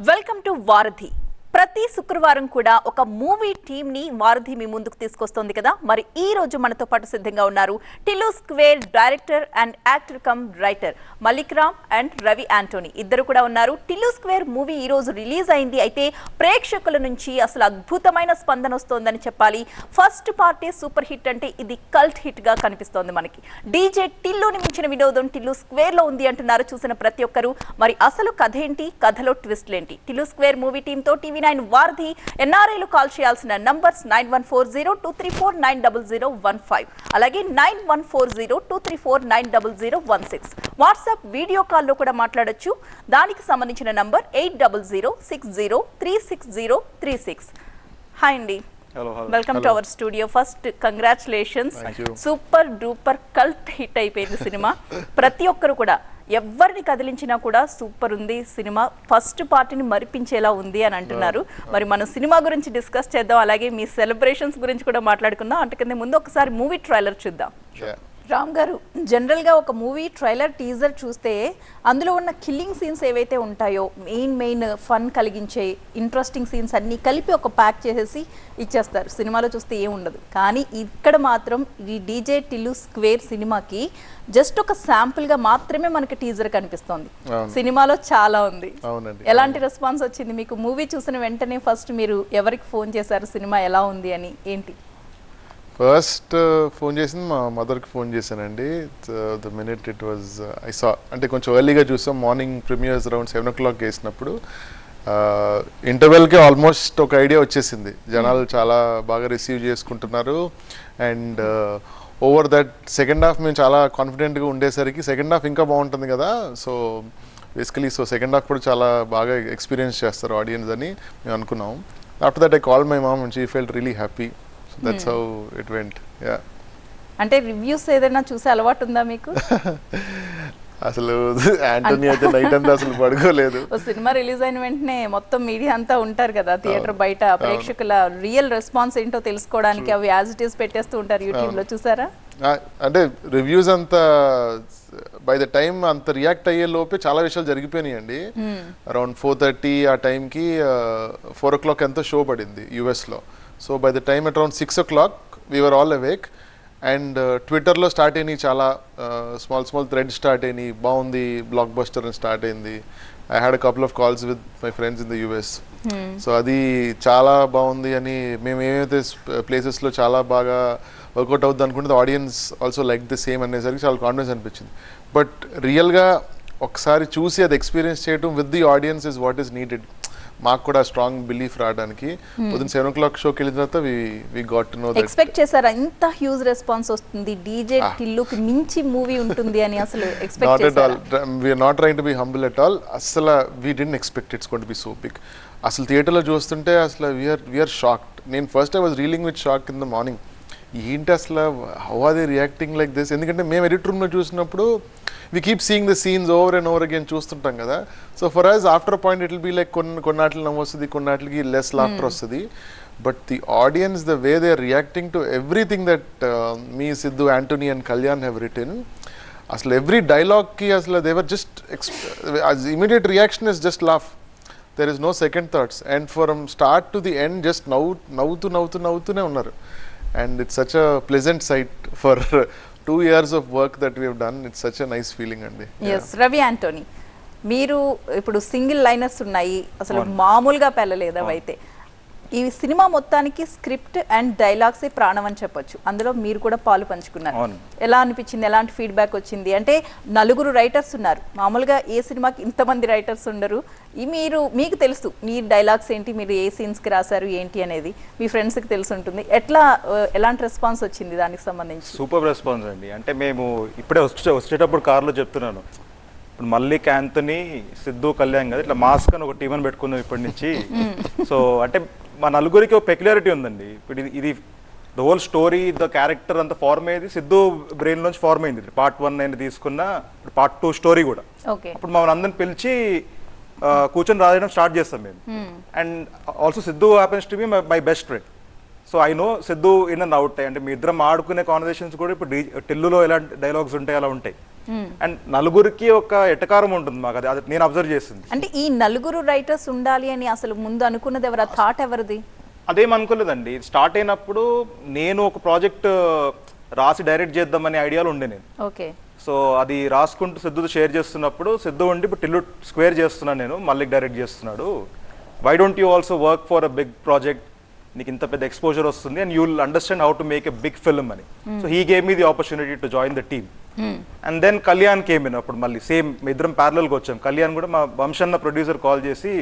Welcome to వారధి. ప్రతి శుక్రవారం కూడా ఒక మూవీ టీమ్ ని వారధి మీ ముందుకు తీసుకొస్తుంది కదా. మరి ఈ రోజు మనతో పాటు సిద్ధంగా ఉన్నారు Tillu square director and actor cum writer Mallik and Ravi Antony. ఇద్దరు కూడా ఉన్నారు. టిల్లు స్క్వేర్ మూవీ ఈ రోజు రిలీజ్ అయింది. అయితే ప్రేక్షకుల నుంచి అసలు అద్భుతమైన స్పందన వస్తోందని చెప్పాలి. ఫస్ట్ పార్టీ సూపర్ హిట్ అంటే ఇది కల్ట్ హిట్ గా కనిపిస్తోంది మనకి. డీజే టిల్లుని మించిన వినోదం టిల్లు స్క్వేర్ లో ఉంది అంటున్నారు చూసిన ప్రతి ఒక్కరు. మరి అసలు కథ ఏంటి, కథలో ట్విస్ట్లేంటి? టిల్లు స్క్వేర్ మూవీ టీమ్ తో TV9 వారధి NRIలు కాల్ చేయాల్సిన నంబర్స్ 914023490015, అలాగే 914023490016. వాట్సాప్ వీడియో కాల్లో కూడా మాట్లాడొచ్చు. దానికి సంబంధించిన నంబర్ 8006036036. హాయ్ అండి, welcome to our studio. First congratulations, super duper cult hit అయిపోయింది సినిమా. ప్రతి ఒక్కరు కూడా ఎవరిని కదిలించినా కూడా సూపర్ ఉంది సినిమా, ఫస్ట్ పార్టీని మరిపించేలా ఉంది అని అంటున్నారు. మరి మనం సినిమా గురించి డిస్కస్ చేద్దాం, అలాగే మీ సెలబ్రేషన్స్ గురించి కూడా మాట్లాడుకుందాం. అంతకంటే ముందు ఒకసారి మూవీ ట్రైలర్ చూద్దాం. రామ్ గారు, జనరల్గా ఒక మూవీ ట్రైలర్ టీజర్ చూస్తే అందులో ఉన్న కిల్లింగ్ సీన్స్ ఏవైతే ఉంటాయో, మెయిన్ ఫన్ కలిగించే ఇంట్రెస్టింగ్ సీన్స్ అన్నీ కలిపి ఒక ప్యాక్ చేసేసి ఇచ్చేస్తారు. సినిమాలో చూస్తే ఏం ఉండదు. కానీ ఇక్కడ మాత్రం ఈ డీజే టిల్లు స్క్వేర్ సినిమాకి జస్ట్ ఒక శాంపుల్గా మాత్రమే మనకి టీజర్ కనిపిస్తోంది. సినిమాలో చాలా ఉంది. ఎలాంటి రెస్పాన్స్ వచ్చింది మీకు? మూవీ చూసిన వెంటనే ఫస్ట్ మీరు ఎవరికి ఫోన్ చేశారు సినిమా ఎలా ఉంది అని? ఏంటి ఫస్ట్ ఫోన్ చేసింది మా మదర్కి ఫోన్ చేశానండి. The minute it was I saw, అంటే కొంచెం ఎర్లీగా చూసాం. మార్నింగ్ ప్రీమియర్స్ అరౌండ్ 7 o'clock వేసినప్పుడు ఇంటర్వెల్కి ఆల్మోస్ట్ ఒక ఐడియా వచ్చేసింది. జనాలు చాలా బాగా రిసీవ్ చేసుకుంటున్నారు. And over that second half మేము చాలా కాన్ఫిడెంట్గా ఉండేసరికి సెకండ్ హాఫ్ ఇంకా బాగుంటుంది కదా. సో బేసికలీ సెకండ్ హాఫ్ కూడా చాలా బాగా ఎక్స్పీరియన్స్ చేస్తారు ఆడియన్స్ అని మేము అనుకున్నాం. After that I call my mom and she felt really happy. That's how it went. Yeah. అంటే రివ్యూస్ ఏదైనా చూసే అలవాటు ఉందా మీకు? అసలు యాంటోనీ అయితే నైట్ అంతా అసలు పడుకోలేదు. సినిమా రిలీజ్ అయిన వెంటనే మొత్తం మీడియా అంతా ఉంటారు కదా థియేటర్ బయట. ప్రేక్షకుల రియల్ రెస్పాన్స్ ఏంటో తెలుసుకోవడానికి అవి యాజ్ ఇట్ ఈస్ పెట్టేస్తూ ఉంటారు యూట్యూబ్ లో. చూసారా? అంటే రివ్యూస్ అంతా బై ద టైం అంత రియాక్ట్ అయ్యే లోపే చాలా విషయాలు జరిగిపోయినాయండి. అరౌండ్ 4:30 ఆ టైంకి 4 o'clock ఎంతో షో పడింది యుఎస్లో. So by the time at around 6 o'clock we were all awake. And ట్విట్టర్లో స్టార్ట్ అయినాయి చాలా స్మాల్ థ్రెడ్ స్టార్ట్ అయినాయి. బాగుంది, బ్లాక్ బస్టర్ అని స్టార్ట్ అయింది. I had a couple of calls with my friends in the US. So అది చాలా బాగుంది అని, మేము ఏమైతే ప్లేసెస్లో చాలా బాగా వర్కౌట్ అవుతుంది అనుకుంటే audience also like the same అనేసరికి చాలా కాన్ఫిడెన్స్ అనిపించింది. బట్ రియల్గా ఒకసారి చూసి అది ఎక్స్పీరియన్స్ చేయడం with the audience is what is needed. మాకు కూడా స్ట్రాంగ్ బిలీఫ్ రావడానికి. పొద్దున్న 7 o'clock షోకి వెళ్ళిన తర్వాత we got to know that. Expect చేశారా ఇంత హ్యూజ్ రెస్పాన్స్ వస్తుంది, డీజే టిల్లుకి మించి మూవీ ఉంటుంది అని? అసలు ఎక్స్పెక్ట్ చేశారా? Not at all. We are not trying to be humble at all. అసలు we didn't expect it's going to be so big. అసలు థియేటర్లో చూస్తుంటే అసలు వి ఆర్ షాక్డ్. నేను first I was reeling with shock in the morning. ఏంటి అసలు, how are they reacting like this? ఎందుకంటే మేము ఎడిట్ రూమ్లో చూసినప్పుడు we keep seeing the scenes over and over again చూస్తుంటాం కదా. So for us after a point it will be like కొన్నాటికి నవ్వు వస్తుంది, కొన్నాటికి లెస్ లాఫ్టర్ వస్తుంది. But the audience, the way they are reacting to everything that me, Siddhu, Anthony and Kalyan have written, అసలు every డైలాగ్కి అసలు they were just immediate reaction is just laugh. There is no second thoughts. And from start to the end just నవ్వుతూనే ఉన్నారు. And it's such a pleasant sight for 2 years of work that we have done. It's such a nice feeling అండి. Yes, Ravi Anthony, మీరు ఇప్పుడు single liners ఉన్నాయి, అసలు మామూలుగా పెళ్ళలేదు అవైతే. ఈ సినిమా మొత్తానికి స్క్రిప్ట్ అండ్ డైలాగ్స్ ప్రాణం అని చెప్పొచ్చు. అందులో మీరు కూడా పాలు పంచుకున్నారు. ఎలా అనిపించింది? ఎలాంటి ఫీడ్బ్యాక్ వచ్చింది? అంటే 4 రైటర్స్ ఉన్నారు. మామూలుగా ఏ సినిమాకి ఇంతమంది రైటర్స్ ఉండరు. మీకు తెలుసు మీ డైలాగ్స్ ఏంటి, మీరు ఏ సీన్స్కి రాశారు ఏంటి అనేది మీ ఫ్రెండ్స్కి తెలిసి ఉంటుంది. ఎలాంటి రెస్పాన్స్ వచ్చింది దానికి సంబంధించి? సూపర్ రెస్పాన్స్ అండి. అంటే మేము ఇప్పుడే వచ్చేటప్పుడు కార్లో చెప్తున్నాను, ఇప్పుడు మల్లిక్, యాంథనీ, సిద్ధు, కళ్యాణ్ కదా ఇట్లా మాస్క్ అని ఒక టీం అని పెట్టుకున్నాం ఇప్పటి నుంచి. సో అంటే మా నలుగురికి ఒక పెక్యులారిటీ ఉందండి. ఇప్పుడు ఇది the whole story, the character అంతా ఫార్మ్ అయ్యేది సిద్ధు బ్రెయిన్ నుంచి ఫార్మ్ అయింది. Part 1 నేను తీసుకున్న, Part 2 స్టోరీ కూడా. అప్పుడు మమ్మల్ని అందరిని పిలిచి కూర్చొని రాయడం స్టార్ట్ చేస్తాం మేము. And also Siddhu happens to be my best friend. So I know Siddhu in and out. అంటే మీ ఇద్దరం ఆడుకునే కాన్వర్సేషన్స్ కూడా ఇప్పుడు టిల్లులో ఎలాంటి డైలాగ్స్ ఉంటాయి అలా ఉంటాయి. అండ్ నలుగురికి ఒక ఎటకారం ఉంటుంది మాకు, అది నేను అబ్జర్వ్ చేసింది. అంటే ఈ నలుగురు రైటర్స్ ఉండాలి అని అసలు ముందు అనుకున్నది ఎవరు, థాట్ ఎవరిది? అదేం అనుకోలేదండి. స్టార్ట్ అయినప్పుడు నేను ఒక ప్రాజెక్ట్ రాసి డైరెక్ట్ చేద్దామనే ఐడియాలో ఉండే నేను. ఓకే. సో అది రాసుకుంటూ సిద్ధుతో షేర్ చేస్తున్నప్పుడు సిద్ధు ఉండి ఇప్పుడు టిల్లు స్క్వేర్ చేస్తున్నాను నేను, మల్లిక్ డైరెక్ట్ చేస్తున్నాడు, why don't you also work for a big project, నీకు ఇంత పెద్ద ఎక్స్పోజర్ వస్తుంది and you will understand how to make a big film అని. So he gave me the opportunity to join the team. And then Kalyan came in. అప్పుడు మళ్ళీ same మీ ఇద్దరం ప్యారలల్గా వచ్చాం. కళ్యాణ్ కూడా మా వంశన్న ప్రొడ్యూసర్ కాల్ చేసి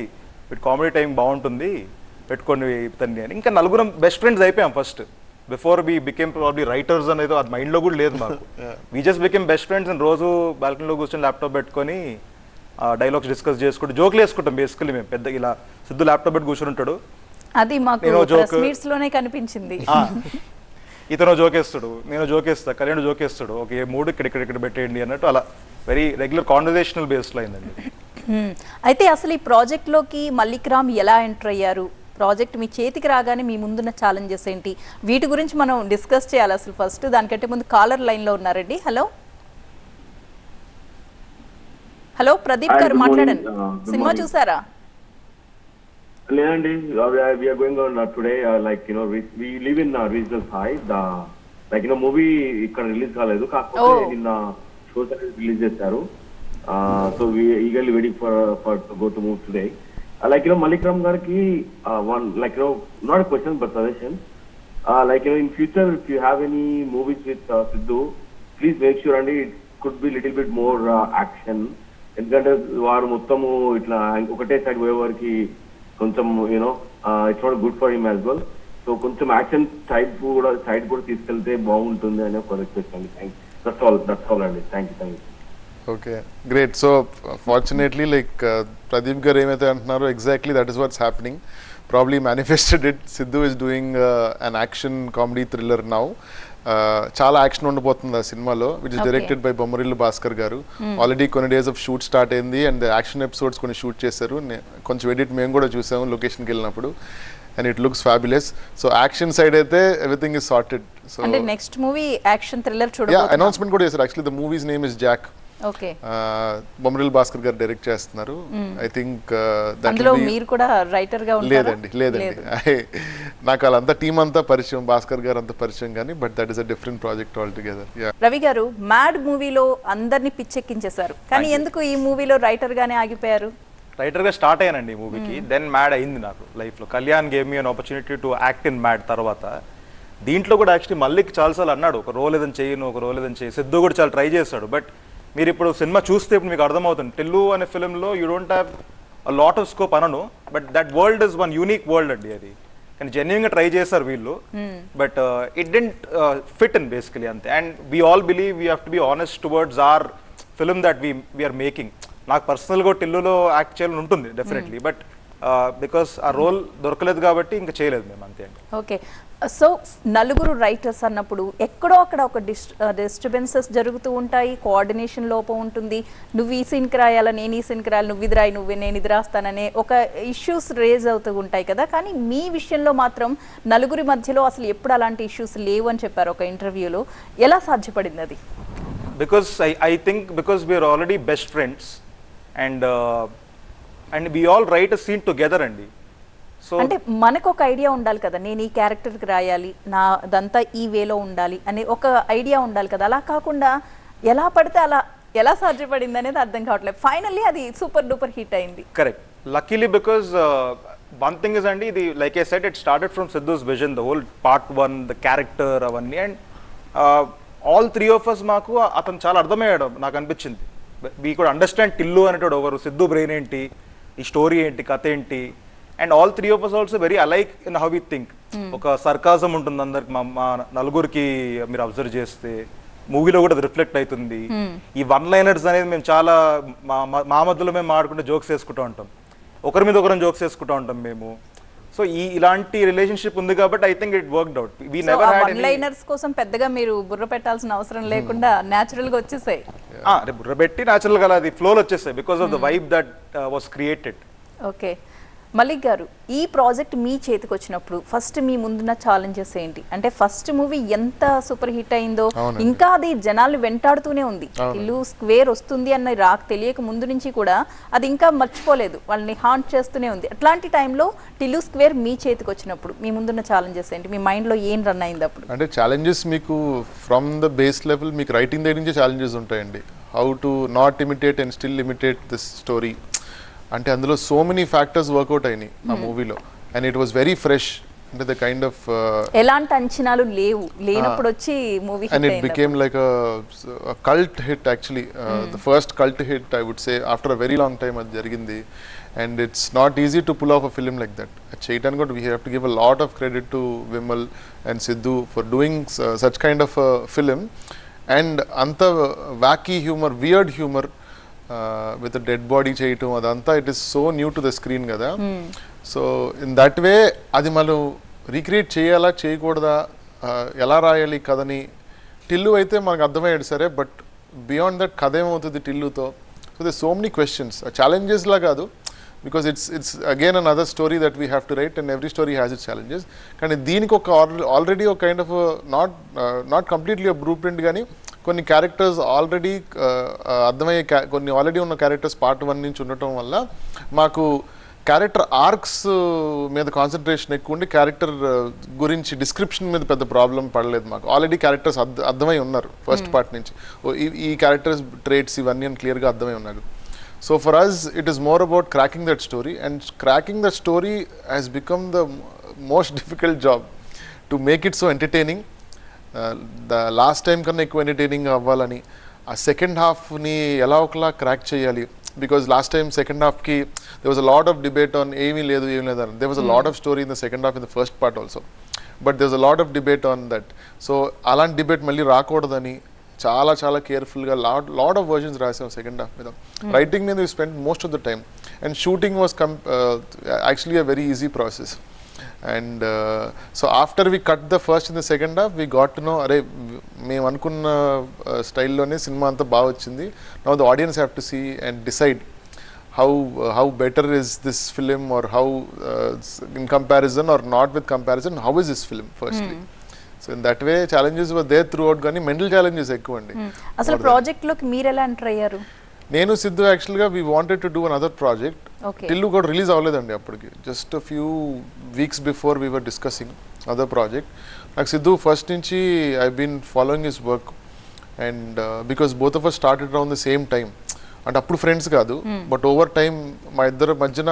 వీటి కామెడీ టైం బాగుంటుంది పెట్టుకొని ఇతన్ని అని. ఇంకా నలుగురం బెస్ట్ ఫ్రెండ్స్ అయిపోయాం first, before we became probably writers అనేది అది మైండ్లో కూడా లేదు మాకు. We just became best friends and రోజు బాల్కనీలో కూర్చొని ల్యాప్టాప్ పెట్టుకొని డైలాగ్స్ డిస్కస్ చేసుకుంటూ జోక్లు వేసుకుంటాం బేసికలీ మేము. పెద్ద ఇలా సిద్ధు ల్యాప్టాప్ పెట్టి కూర్చొని ఉంటాడు, అది మాకు ప్రెస్ మీట్స్ లోనే కనిపించింది. ఇతను జోకేస్తాడు, నేను జోకేస్తా, కళ్యాణ్ జోకేస్తాడు, ఓకే మూడు ఇక్కడ పెట్టేయండి అన్నట్టు అలా వెరీ రెగ్యులర్ కాన్వర్జేషనల్ బేస్లో అయిందండి. అయితే అసలు ఈ ప్రాజెక్ట్ లోకి మల్లిక్ రామ్ ఎలా ఎంటర్ అయ్యారు, ప్రాజెక్ట్ మీ చేతికి రాగానే మీ ముందున్న ఛాలెంజెస్ ఏంటి, వీటి గురించి మనం డిస్కస్ చేయాలి అసలు ఫస్ట్. దానికంటే ముందు కాలర్ లైన్ లో ఉన్నారండి. హలో హలో ప్రదీప్ గారు మాట్లాడండి. సినిమా చూసారా? లేదండి, we are going on today, like you know we live in regional side, like you know movie ఇక్కడ రిలీజ్ కాలేదు, కాకపోతే నిన్న షోస్ రిలీజ్ చేశారు. So we eagerly waiting for to go to move today. Like you know Mallik Ram gariki one, like you know not a question but suggestion, like you know in future if you have any movies with Siddhu, please make sure and it could be little bit more action, ఎందుకంటే వారు మొత్తము ఇట్లా ఒకటే side పోయేవారికి కొంచెం you know it's not good for him as well. So కొంచెం action side కూడా తీసుకెళ్తే బాగుంటుంది అని ఒక రిక్వెస్ట్ అండి. దట్స్ ఆల్ అండి. Thank you. Okay, great. So fortunately like Pradeep garu ఏమైతే అంటున్నారో exactly that is what's happening. Probably manifested it. Siddhu is doing an action comedy thriller now. చాలా యాక్షన్ ఉండబోతుంది ఆ సినిమాలో, which is directed by Bommarillu Bhaskar garu. Already కొన్ని days of shoot start అయింది and action episodes కొన్ని shoot చేశారు. కొంచెం ఎడిట్ మేము కూడా చూసాము లొకేషన్కి వెళ్ళినప్పుడు and it looks fabulous. So action side అయితే ఎవ్రీథింగ్ ఇస్ సార్టెడ్. సో అంటే నెక్స్ట్ మూవీ యాక్షన్ థ్రిల్లర్ చూడబోతున్నాం. అనౌన్స్మెంట్ కూడా చేశారు. Actually the movies name is Jack. Okay. Bommarillu Bhaskar గారు డైరెక్ట్ చేస్తున్నారు. ఐ థింక్ అందులో మీరు కూడా రైటర్ గా ఉంటారా? లేదండి నాకు వాళ్ళంతా టీం అంతా పరిచయం, భాస్కర్ గారు అంతా పరిచయం కానీ, but that is a different project all together. Ravi గారు మ్యాడ్ మూవీలో అందరినీ పిచ్చెక్కించేశారు, కానీ ఎందుకు ఈ మూవీలో రైటర్ గానే ఆగిపోయారు? రైటర్ గా స్టార్ట్ అయ్యానండి ఈ మూవీకి, దెన్ మ్యాడ్ అయింది నాకు లైఫ్ లో. Kalyan gave me an opportunity to act in mad. తర్వాత దీంట్లో కూడా యాక్చువల్లీ మల్లిక్ చాలాసార్లు అన్నాడు ఒక రోల్ ఏదని చేయను, ఒక రోల్ ఏదని చేయి. సిద్ధు కూడా చాలా ట్రై చేశాడు. బట్ మీరు ఇప్పుడు సినిమా చూస్తే ఇప్పుడు మీకు అర్థమవుతుంది, టిల్లు అనే ఫిల్మ్లో you don't have a lot of scope అనను, but that world is one unique world అండి అది. కానీ జెన్యున్గా ట్రై చేశారు వీళ్ళు, but it didn't fit in basically అంతే. And we all believe we have to be honest towards our film that we are making. నాకు పర్సనల్గా టిల్లులో యాక్ట్ చేయాలని ఉంటుంది డెఫినెట్లీ, బట్ బికాస్ ఆ రోల్ దొరకలేదు కాబట్టి ఇంకా చేయలేదు మేము అంతే అండి. ఓకే. సో నలుగురు రైటర్స్ అన్నప్పుడు ఎక్కడో అక్కడ ఒక డిస్టర్బెన్సెస్ జరుగుతూ ఉంటాయి, కోఆర్డినేషన్ లోపం ఉంటుంది. నువ్వు ఈ సీన్కి రాయాలా, నేను ఈ సీన్కి రాయాలి, నువ్వు ఇది రాయి, నేను ఇది రాస్తాననే ఒక ఇష్యూస్ రేజ్ అవుతూ ఉంటాయి కదా. కానీ మీ విషయంలో మాత్రం నలుగురి మధ్యలో అసలు ఎప్పుడు అలాంటి ఇష్యూస్ లేవు అని చెప్పారు ఒక ఇంటర్వ్యూలో. ఎలా సాధ్యపడింది అది? Because I think because we're already best friends and we all write a scene together అండి. సో అంటే మనకు ఒక ఐడియా ఉండాలి కదా, నేను ఈ క్యారెక్టర్కి రాయాలి, నా అదంతా ఈ వేలో ఉండాలి అనే ఒక ఐడియా ఉండాలి కదా. అలా కాకుండా ఎలా పడితే అలా ఎలా సాధ్యపడింది అనేది అర్థం కావట్లేదు. ఫైనల్లీ అది సూపర్ డూపర్ హిట్ అయింది. Correct. Luckily because one thing is అండి, ఇది like I said it started from Siddhu's vision, the whole part 1, the character అవన్నీ. And all three of us మాకు అతను చాలా అర్థమయ్యాడు నాకు అనిపించింది. వీ కుడ్ అండర్స్టాండ్ టిల్లు అనేటోడు ఒకరు, సిద్ధు బ్రెయిన్ ఏంటి, ఈ స్టోరీ ఏంటి, కథ ఏంటి. And all three of us also very alike in how we think. ఒక సర్కాజం ఉంటుంది అందరికి, మా నలుగురికి మీరు అబ్జర్వ్ చేస్తే మూవీలో కూడా అది రిఫ్లెక్ట్ అవుతుంది. ఈ వన్ లైనర్స్ అనేది మేము చాలా మా మధ్యలో మేము ఆడుకుంటే జోక్స్ వేసుకుంటూ ఉంటాం, ఒకరి మీద ఒకరిని జోక్స్ వేసుకుంటూ ఉంటాం మేము. సో ఇలాంటి రిలేషన్షిప్ ఉంది కాబట్టి I think it worked out. We never had one liners కోసం పెద్దగా మీరు బుర్ర పెట్టాల్సిన అవసరం లేకుండా నేచురల్ గా వచ్చేసాయి. బుర్ర పెట్టి నేచురల్ గా అది ఫ్లోలో వచ్చేసాయి because of the vibe that was created. Okay. Mallik garu, ఈ ప్రాజెక్ట్ మీ చేతికి వచ్చినప్పుడు ఫస్ట్ మీ ముందున్న ఛాలెంజెస్ ఏంటి? అంటే ఫస్ట్ మూవీ ఎంత సూపర్ హిట్ అయిందో ఇంకా అది జనాలు వెంటాడుతూనే ఉంది. టిల్లు స్క్వేర్ వస్తుంది అన్న తెలియక ముందు నుంచి కూడా అది ఇంకా మర్చిపోలేదు, వాళ్ళని హాంట్ చేస్తూనే ఉంది. అట్లాంటి టైంలో టిల్లు స్క్వేర్ మీ చేతికి వచ్చినప్పుడు మీ ముందున్న ఛాలెంజెస్ ఏంటి? మీ మైండ్లో ఏం రన్ అయింది అప్పుడు? అంటే ఛాలెంజెస్ మీకు ఫ్రమ్ ద బేస్ లెవెల్ మీకు రైటింగ్ దగ్గర నుంచే ఛాలెంజెస్ ఉంటాయండి. How to not imitate and still imitate this story. అంటే అందులో సో మెనీ ఫ్యాక్టర్స్ వర్కౌట్ అయినాయి ఆ మూవీలో, and it was very fresh. అంటే ద కైండ్ ఆఫ్ ఎలాంటి అంచనాలు లేనప్పుడు వచ్చి movie and it became like a cult hit actually, the first cult hit I would say after a very long time అది జరిగింది. and it's not easy to pull off a film like that. Chaitan God, we have to give a lot of credit to Vimal and Siddhu for doing such kind of a film, and anta wacky humor, weird humor with a dead body cheyatam adanta, it is so new to the screen kada. So in that way adi malu recreate cheyala cheyakodada, ela rayali kadani Tillu aithe manaku ardhamayyadu sare, but beyond that kada em avutadi Tillu tho. So there's so many questions, challenges la kaadu, because it's again another story that we have to write, and every story has its challenges. Kandi deeniki oka already a kind of a not completely a blueprint gaani కొన్ని characters already అర్థమయ్యే కొన్ని already ఉన్న characters part 1 నుంచి ఉండటం వల్ల మాకు character arcs మీద concentration ఎక్కువ ఉండి క్యారెక్టర్ గురించి డిస్క్రిప్షన్ మీద పెద్ద ప్రాబ్లం పడలేదు మాకు. ఆల్రెడీ క్యారెక్టర్స్ అర్థమై ఉన్నారు ఫస్ట్ పార్ట్ నుంచి, ఈ క్యారెక్టర్స్ ట్రేట్స్ ఇవన్నీ అని క్లియర్గా అర్థమై ఉన్నారు. So for us it is more about cracking that story, and cracking that story has become the most difficult job to make it so entertaining. The last time కన్నా ఎక్కువ entertaining అవ్వాలని, ఆ second హాఫ్ని ఎలా ఒకలా క్రాక్ చేయాలి. Because last time second హాఫ్కి there was a lot of debate on ఏమీ లేదు అని. there was a lot of story in the second half in the first part also, but there was a lot of debate on that. So అలాంటి debate మళ్ళీ రాకూడదని చాలా చాలా కేర్ఫుల్గా lot of versions రాసాం సెకండ్ హాఫ్ మీద. Writing మీద we spent most of the time, and shooting was actually a very easy process. And so after we cut the first and the second half, we got to know, అరే మేము అనుకున్న స్టైల్లోనే cinema అంతా బాగా వచ్చింది. Now the audience have to see and decide how better is this film, or how in comparison or not with comparison, how is this film firstly. So in that way challenges were there throughout, కానీ mental challenges ఎక్కువ అండి. అసలు project లోకి మీరు ఎలా enter అయ్యారు? నేను సిద్ధు యాక్చువల్గా we wanted to do another project. Tillu కూడా రిలీజ్ అవ్వలేదండి అప్పటికి, just a few weeks before we were discussing other project. నాకు సిద్ధు ఫస్ట్ నుంచి I been following his work, and because both of us started around the same time. అంటే అప్పుడు friends కాదు, but over time మా ఇద్దరు మధ్యన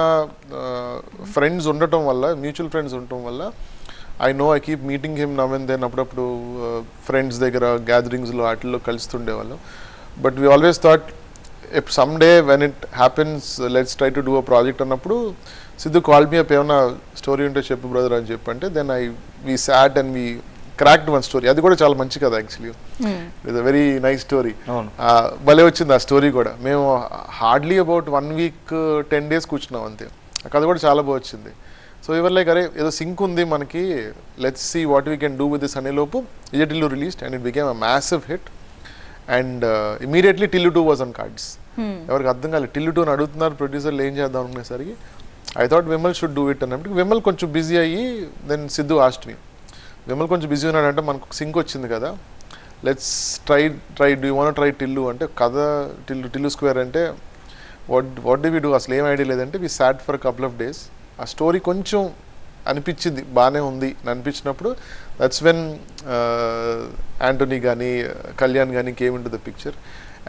ఫ్రెండ్స్ ఉండటం వల్ల, మ్యూచువల్ ఫ్రెండ్స్ ఉండటం వల్ల I know I keep meeting him now and then. అప్పుడప్పుడు ఫ్రెండ్స్ దగ్గర గ్యాదరింగ్స్లో వాటిల్లో కలుస్తుండేవాళ్ళం. But we always thought if someday when it happens, let's try to do a project అన్నప్పుడు సిద్ధు called me up, ఏమన్నా స్టోరీ ఉంటే చెప్పు బ్రదర్ అని చెప్పంటే, then we sat and we cracked one story. అది కూడా చాలా మంచి కదా actually, it's a very nice story. భలే వచ్చింది ఆ స్టోరీ కూడా. మేము హార్డ్లీ అబౌట్ 1 week 10 days కూర్చున్నాం అంతే. ఆ కథ కూడా చాలా బాగా వచ్చింది. సో ఎవరు లైక్ అరే ఏదో సింక్ ఉంది మనకి, let's see what we can do with this అనే లోపు Tillu released and it became a massive hit. And immediately Tillu 2 was on cards. ఎవరికి అర్థం కాలేదు, Tillu 2 అడుగుతున్నారు ప్రొడ్యూసర్లు ఏం చేద్దాం అనుకునేసరికి I thought Vimal should do it అన్నప్పుడు విమల్ కొంచెం బిజీ అయ్యి, then Siddhu asked me, Vimal కొంచెం బిజీ ఉన్నాడంటే మనకు సింక్ వచ్చింది కదా, let's try do you want try Tillu అంటే కథ Tillu స్క్వేర్ అంటే వాట్ డు వి డూ, అసలు ఏం ఐడియా లేదంటే we sat for couple of days. ఆ స్టోరీ కొంచెం అనిపించింది బాగానే ఉంది అని అనిపించినప్పుడు, దట్స్ వెన్ యాంటోనీ కానీ కళ్యాణ్ కానీ came in to the picture,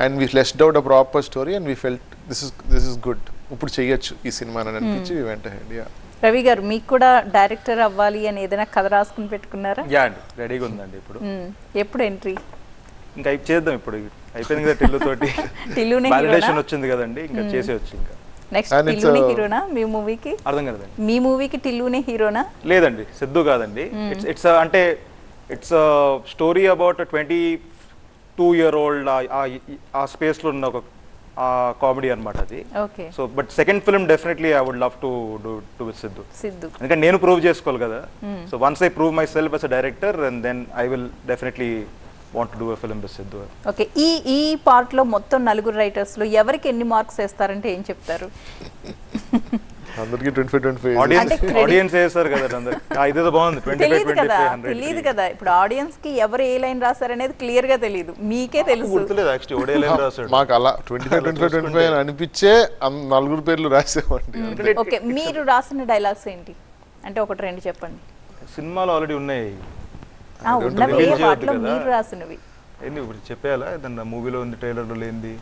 and we fleshed out a proper story, and we felt this is good, ఇప్పుడు చెయ్యొచ్చు ఈ సినిమా అని అనిపించి వీ వెంట హెడ్. రవి గారు, మీకు కూడా డైరెక్టర్ అవ్వాలి అని ఏదైనా కథ రాసుకుని పెట్టుకున్నారా? యా అండి, రెడీగా ఉందండి. ఇప్పుడు ఎప్పుడు ఎంట్రీ? ఇంకా చేద్దాం, ఇప్పుడు అయిపోయింది కదా Tillu తోటి, వాలిడేషన్ వచ్చింది కదండి, ఇంకా చేసేయచ్చు. ఇంకా నెక్స్ట్ Tilluనే హీరోనా మీ మూవీకి? అర్థం కదండి, మీ మూవీకి Tilluనే హీరోనా? లేదండి, సిద్ధు కాదండి. ఇట్స్ అంటే ఇట్స్ స్టోరీ అబౌట్ 22-year-old ఆ స్పేస్ లో ఉన్న ఒక కామెడీ అన్నమాట అది. So but second film definitely I would love to do with Siddhu, ఎందుకంటే నేను ప్రూవ్ చేసుకోవాలి కదా. So once I prove myself as a director, and then I will definitely want to do a film with Siddhu. Okay, ఈ part లో మొత్తం 4 writers లో ఎవరికి ఎన్ని మార్క్స్ వేస్తారంటే ఏం చెప్తారు? అందరికి 25 ఆడియన్స్ వేస్తారు కదా అందరికి ఇదేదో బాగుంది 25 తెలియదు కదా ఇప్పుడు ఆడియన్స్ కి ఎవరు ఏ లైన్ రాశారనేది క్లియర్ గా తెలియదు, మీకే తెలుసు. గుర్తులేదు యాక్చువల్లీ ఓడే లైన్ రాశాడు మాకు అలా 25 అని అనిపించే నలుగురు పేర్లు రాసామండి. ఓకే, మీరు రాసిన డైలాగ్స్ ఏంటి అంటే ఒకటి రెండు చెప్పండి. సినిమాలో ఆల్రెడీ ఉన్నాయి ఉన్నవి వాటిలో మీరు రాసినవి ఏంది ఇప్పుడు చెప్పేయాలా? ఏదన్నా మూవీలో ఉంది ట్రైలర్ లో లేనిది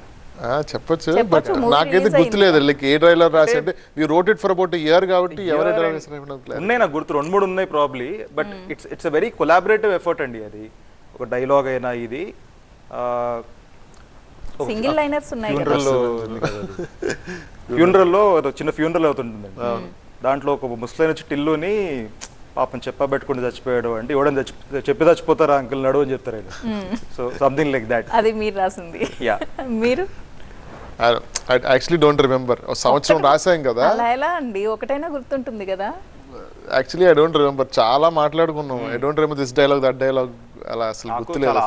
చెప్పొచ్చు, బట్ నాకైతే గుర్తులేదు లైక్ ఏ ట్రైలర్ రాసి అంటే we wrote it for about year కాబట్టి ఎవరు ఉన్నాయి నాకు గుర్తు 2-3 ఉన్నాయి probably, but it's a very collaborative effort అండి. అది ఒక డైలాగ్ అయినా ఇది సింగిల్ లైనర్స్ ఉన్నాయి ఫ్యూనరల్లో చిన్న ఫ్యూనరల్ అవుతుంటుంది, దాంట్లో ఒక ముస్లిం వచ్చి టిల్లుని పాపం చెప్పబెట్టుకుని చచ్చిపోయాడు అంటే ఎవడని చెప్పి చచ్చిపోతారా అంకుల్ నడు అని చెప్తారు. So something like that. అది మీరు రాసింది. యా మీరు యాక్చువల్లీ డోంట్ రిమెంబర్. సంవత్సరం రాసాం కదా, అలా ఎలా అండి ఒకటైనా గుర్తుంటుంది కదా. యాక్చువల్లీ ఐ డోంట్ రిమెంబర్, చాలా మాట్లాడుకున్నాం. I don't remember this dialogue that dialogue, అలా అసలు గుర్తులేదు.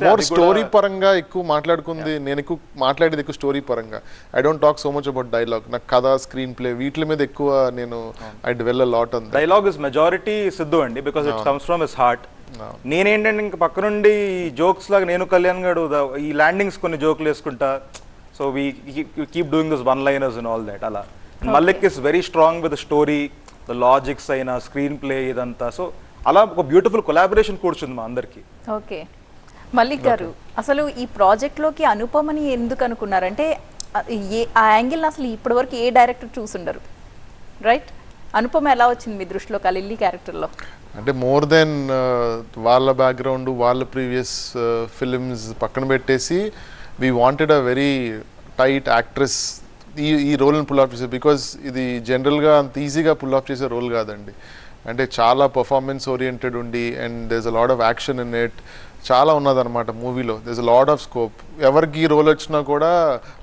మోర్ స్టోరీ పరంగా ఎక్కువ మాట్లాడుకుంది, నేను ఎక్కువ మాట్లాడేది ఎక్కువ స్టోరీ పరంగా. I don't talk so much about dialogue. నాకు కథ, స్క్రీన్ ప్లే వీటి మీద ఎక్కువ నేను I dwell a lot on. Dialogue is majority Siddhu అండి, because it comes from his heart. నేనేంటంటే ఇంకా పక్క నుండి జోక్స్ లాగా నేను కళ్యాణ్ గారు ఈ ల్యాండింగ్స్ కొన్ని జోకులు వేసుకుంటా. So we keep doing this one liners and all that అలా. Mallik is very strong with story, the logics అయినా స్క్రీన్ ప్లే ఇదంతా. సో అలా ఒక బ్యూటిఫుల్ కొలాబరేషన్ కూర్చుంది మా అందరికి. ఓకే, మల్లిక్ గారు అసలు ఈ ప్రాజెక్ట్ లోకి అనుపమని ఎందుకు అనుకున్నారంటే ఆ యాంగిల్ అసలు ఇప్పటి వరకు ఏ డైరెక్టర్ చూసుండరు, రైట్? అనుపమ ఎలా వచ్చింది మీ దృష్టిలో కలిల్లి క్యారెక్టర్లో? అంటే మోర్ దెన్ వాళ్ళ బ్యాక్గ్రౌండ్, వాళ్ళ ప్రీవియస్ ఫిలిమ్స్ పక్కన పెట్టేసి we wanted a very tight actress ఈ రోల్ని పుల్ ఆఫ్ చేసే. బికాజ్ ఇది జనరల్గా అంత ఈజీగా పుల్ ఆఫ్ చేసే రోల్ కాదండి. అంటే చాలా పర్ఫార్మెన్స్ ఓరియంటెడ్ ఉండి and there's a lot of action in it, చాలా ఉన్నదన్నమాట మూవీలో. There's a lot of scope. ఎవరికి ఈ రోల్ వచ్చినా కూడా